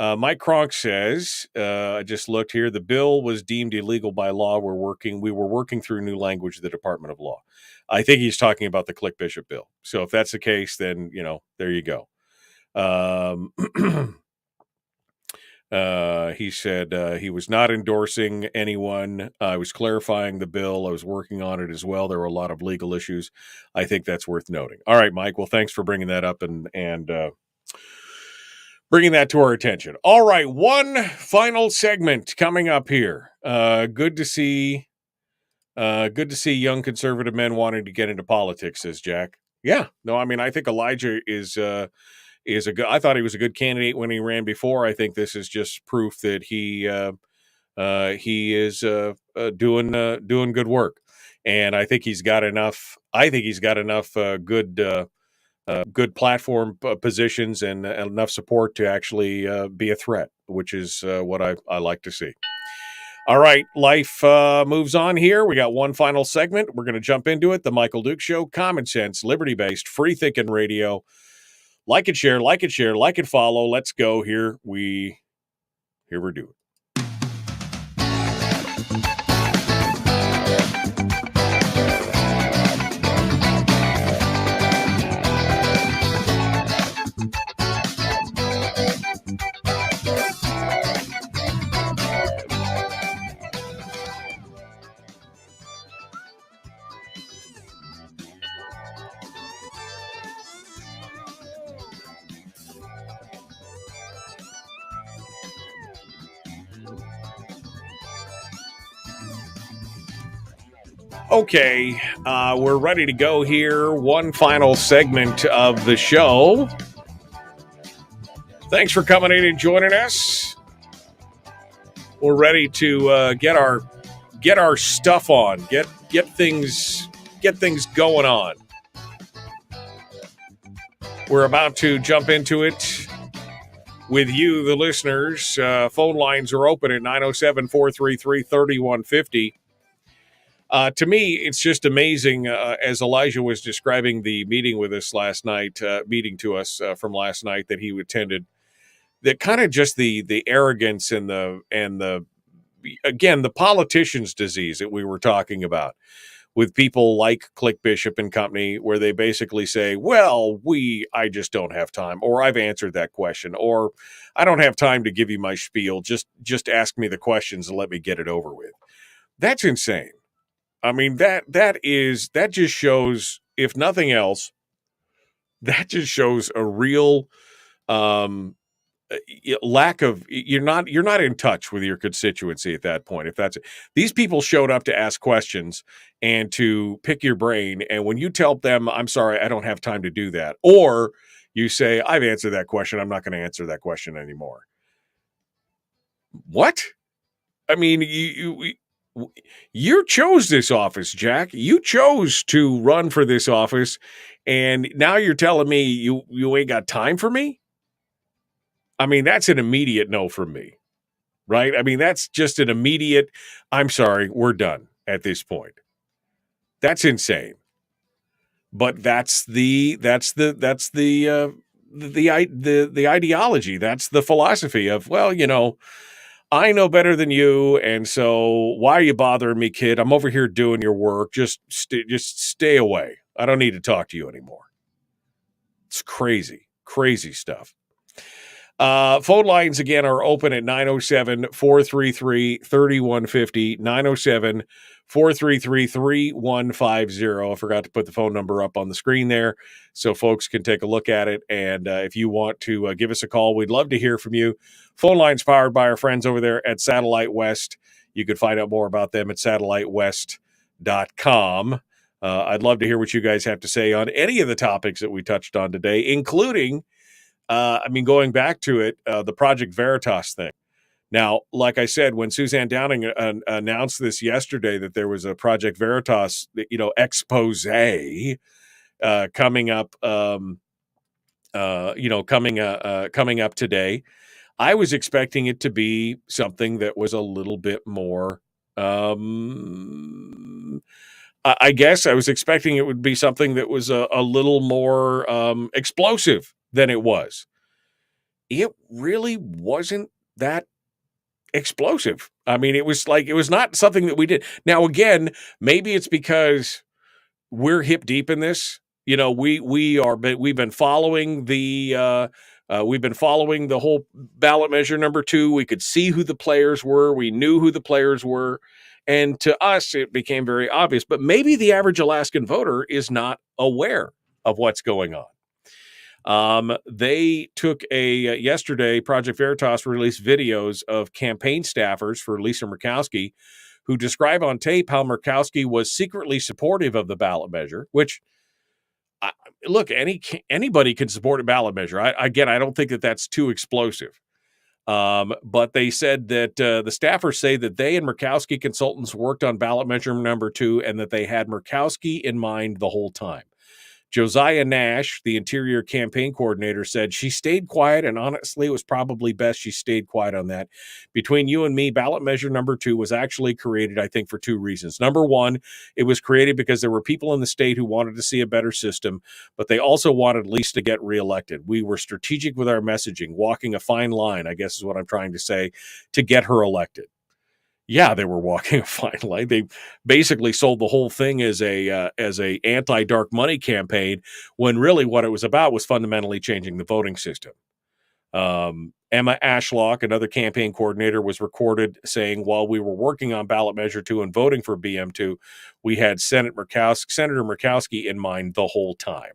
Mike Kronk says, I just looked here. The bill was deemed illegal by law. We were working through new language of the Department of Law. I think he's talking about the Click Bishop bill. So if that's the case, then, there you go. He said he was not endorsing anyone. I was clarifying the bill. I was working on it as well. There were a lot of legal issues. I think that's worth noting. All right, Mike. Well, thanks for bringing that up and bringing that to our attention. All right, one final segment coming up here. Good to see young conservative men wanting to get into politics, says Jack. Yeah, no, I mean, I think Elijah is a good. I thought he was a good candidate when he ran before. I think this is just proof that he is doing good work, and I think he's got enough. Good platform positions and enough support to actually be a threat, which is what I like to see. All right, life moves on here. We got one final segment. We're going to jump into it. The Michael Duke Show, common sense, liberty-based, free-thinking radio. Like and share, like and follow. Let's go. Here we do it. Okay, we're ready to go here. One final segment of the show. Thanks for coming in and joining us. We're ready to get our stuff on, get things going on. We're about to jump into it with you, the listeners. Phone lines are open at 907-433-3150. To me, it's just amazing, as Elijah was describing the meeting with us last night, from last night that he attended, that kind of just the arrogance and the again, the politician's disease that we were talking about with people like Click Bishop and company, where they basically say, well, I just don't have time, or I've answered that question, or I don't have time to give you my spiel. Just ask me the questions and let me get it over with. That's insane. I mean, that just shows, if nothing else, that just shows a real lack of, you're not in touch with your constituency at that point. If that's it. These people showed up to ask questions and to pick your brain, and when you tell them, I'm sorry, I don't have time to do that, or you say, I've answered that question, I'm not going to answer that question anymore. What? I mean, you chose this office, Jack. You chose to run for this office, and now you're telling me you ain't got time for me? I mean, that's an immediate no from me, right? I mean, that's just an immediate, I'm sorry, we're done at this point. That's insane. But that's the ideology. That's the philosophy of, well, I know better than you, and so why are you bothering me, kid? I'm over here doing your work. Just stay away. I don't need to talk to you anymore. It's crazy stuff. Phone lines, again, are open at 907-433-3150, 907-433-3150. I forgot to put the phone number up on the screen there so folks can take a look at it. And if you want to give us a call, we'd love to hear from you. Phone lines powered by our friends over there at Satellite West. You can find out more about them at satellitewest.com. I'd love to hear what you guys have to say on any of the topics that we touched on today, including going back to it, the Project Veritas thing. Now, like I said, when Suzanne Downing announced this yesterday, that there was a Project Veritas, expose coming up, coming up today, I was expecting it to be something that was a little bit more. I guess I was expecting it would be something that was a little more explosive than it was. It really wasn't that explosive. I mean, it was not something that we did. Now, again, maybe it's because we're hip deep in this. We've been following the whole ballot measure number 2. We could see who the players were. We knew who the players were. And to us, it became very obvious. But maybe the average Alaskan voter is not aware of what's going on. They took yesterday, Project Veritas released videos of campaign staffers for Lisa Murkowski who describe on tape how Murkowski was secretly supportive of the ballot measure, which, look, anybody can support a ballot measure. I don't think that that's too explosive. But they said that the staffers say that they and Murkowski consultants worked on ballot measure number 2 and that they had Murkowski in mind the whole time. Josiah Nash, the Interior campaign coordinator, said she stayed quiet, and honestly, it was probably best she stayed quiet on that. Between you and me, ballot measure number 2 was actually created, I think, for 2 reasons. Number one, it was created because there were people in the state who wanted to see a better system, but they also wanted Lisa to get reelected. We were strategic with our messaging, walking a fine line, I guess is what I'm trying to say, to get her elected. Yeah, they were walking a fine line. They basically sold the whole thing as a anti-dark money campaign, when really what it was about was fundamentally changing the voting system. Emma Ashlock, another campaign coordinator, was recorded saying, while we were working on ballot measure 2 and voting for BM2, we had Senator Murkowski in mind the whole time.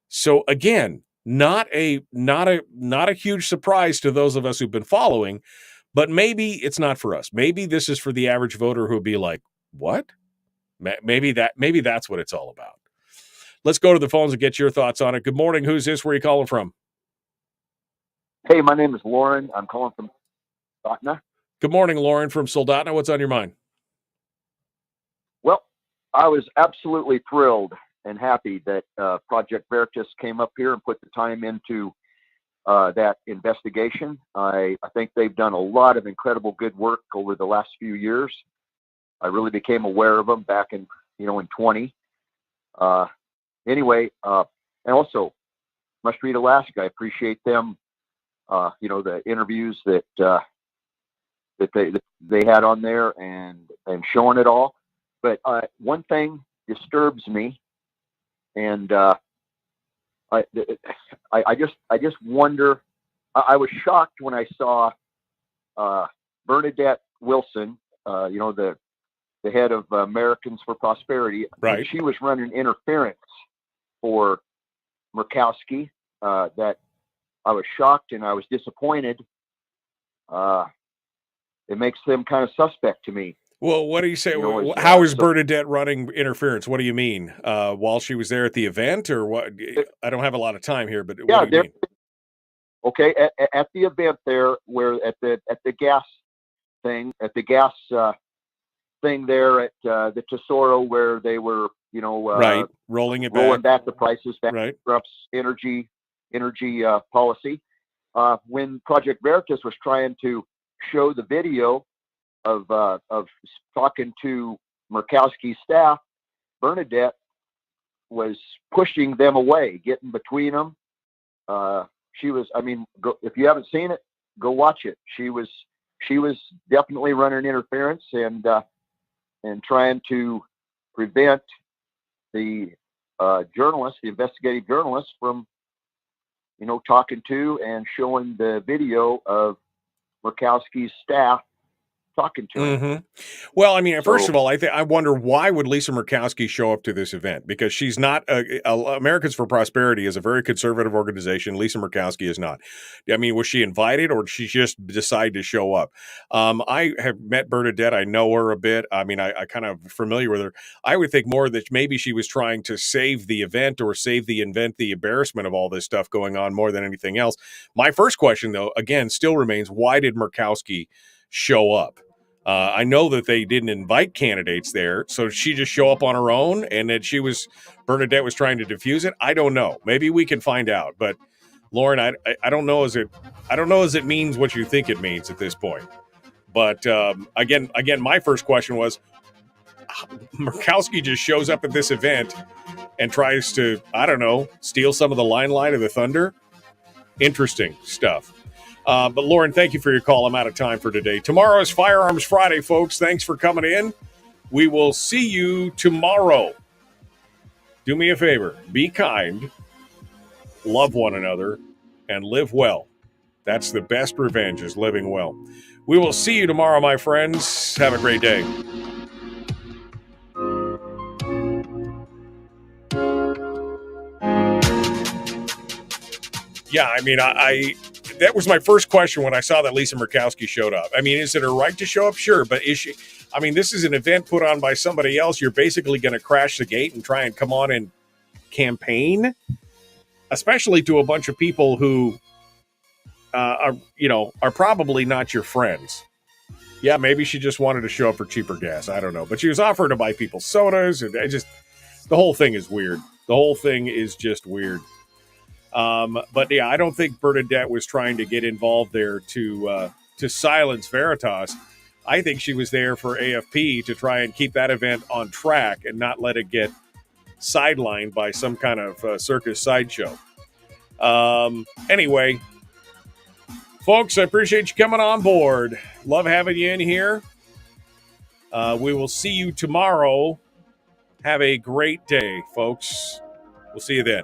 So again, not a huge surprise to those of us who've been following. But maybe it's not for us. Maybe this is for the average voter who'll be like, what? Maybe that's what it's all about. Let's go to the phones and get your thoughts on it. Good morning. Who's this? Where are you calling from? Hey, my name is Lauren. I'm calling from Soldotna. Good morning, Lauren from Soldotna. What's on your mind? Well, I was absolutely thrilled and happy that Project Veritas came up here and put the time into that investigation. I think they've done a lot of incredible good work over the last few years. I really became aware of them back in 20. Anyway, and also Must Read Alaska. I appreciate them. The interviews that they had on there and showing it all. But one thing disturbs me, and I just wonder. I was shocked when I saw Bernadette Wilson, the head of Americans for Prosperity. Right. She was running interference for Murkowski. That I was shocked and I was disappointed. It makes them kind of suspect to me. Well, what do you say? How is Bernadette running interference? What do you mean? While she was there at the event, or what? I don't have a lot of time here, but what do you mean? Okay, at the event there, where at the gas thing, thing there at the Tesoro, where they were, right, rolling back the prices, back right, Trump's energy policy. When Project Veritas was trying to show the video of talking to Murkowski's staff, Bernadette was pushing them away, getting between them. She was, if you haven't seen it, go watch it. She was definitely running interference and trying to prevent the journalists, the investigative journalists, from talking to and showing the video of Murkowski's staff talking to him. Mm-hmm. Well, first of all, I wonder, why would Lisa Murkowski show up to this event? Because she's not Americans for Prosperity is a very conservative organization. Lisa Murkowski is not. Was she invited, or did she just decide to show up? I have met Bernadette. I know her a bit. I kind of familiar with her. I would think more that maybe she was trying to save the event or save the embarrassment of all this stuff going on more than anything else. My first question, though, again, still remains, why did Murkowski show up? I know that they didn't invite candidates there, so she just show up on her own, and that Bernadette was trying to diffuse it. I don't know. Maybe we can find out. But Lauren, I don't know as it means what you think it means at this point. But again, my first question was, Murkowski just shows up at this event and tries to, steal some of the limelight of the Thunder. Interesting stuff. But Lauren, thank you for your call. I'm out of time for today. Tomorrow is Firearms Friday, folks. Thanks for coming in. We will see you tomorrow. Do me a favor. Be kind, love one another, and live well. That's the best revenge, is living well. We will see you tomorrow, my friends. Have a great day. Yeah, that was my first question when I saw that Lisa Murkowski showed up. Is it her right to show up? Sure, but is she? This is an event put on by somebody else. You're basically going to crash the gate and try and come on and campaign, especially to a bunch of people who are probably not your friends. Yeah, maybe she just wanted to show up for cheaper gas. I don't know, but she was offering to buy people sodas, and the whole thing is weird. The whole thing is just weird. But yeah, I don't think Bernadette was trying to get involved there to silence Veritas. I think she was there for AFP to try and keep that event on track and not let it get sidelined by some kind of circus sideshow. Anyway, folks, I appreciate you coming on board. Love having you in here. We will see you tomorrow. Have a great day, folks. We'll see you then.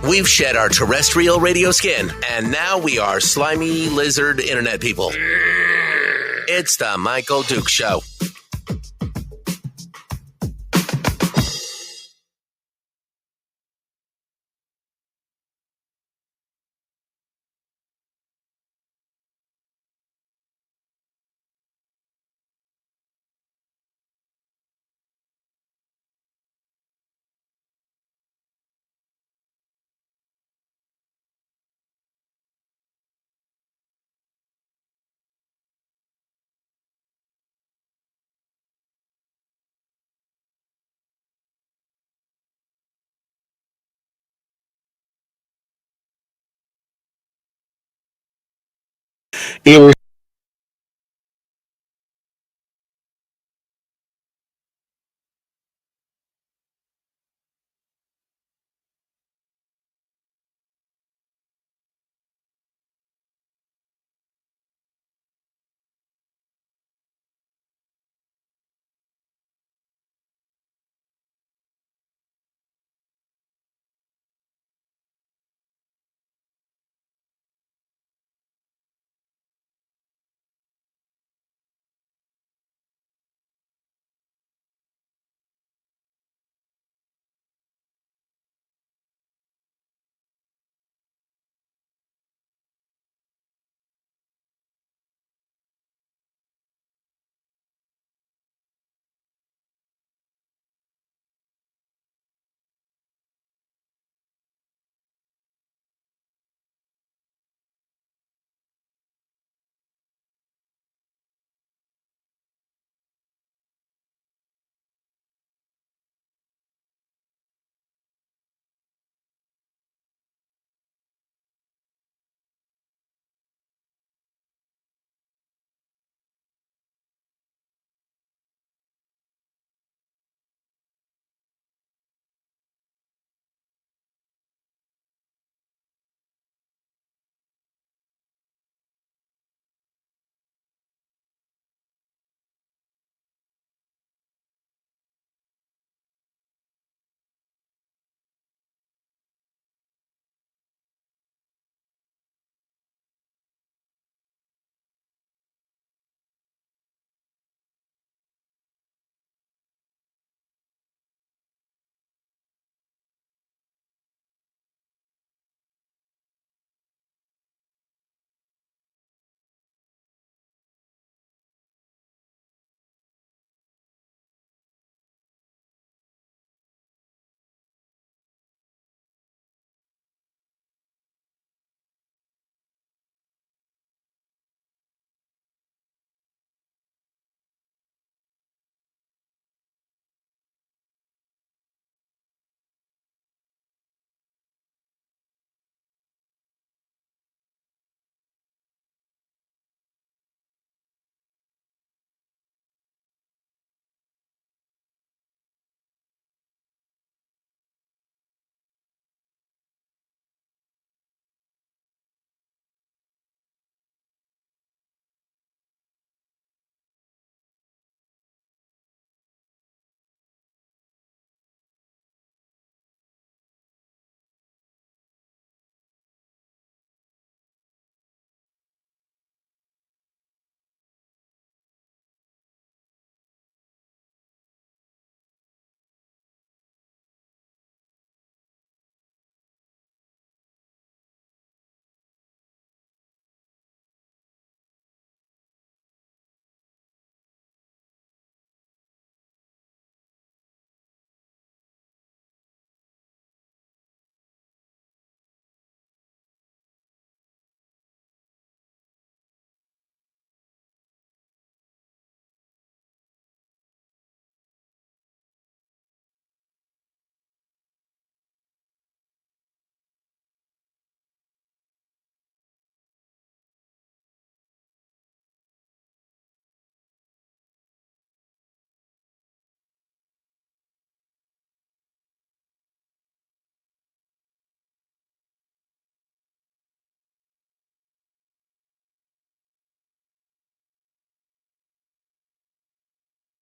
We've shed our terrestrial radio skin, and now we are slimy lizard internet people. It's the Michael Duke Show. It was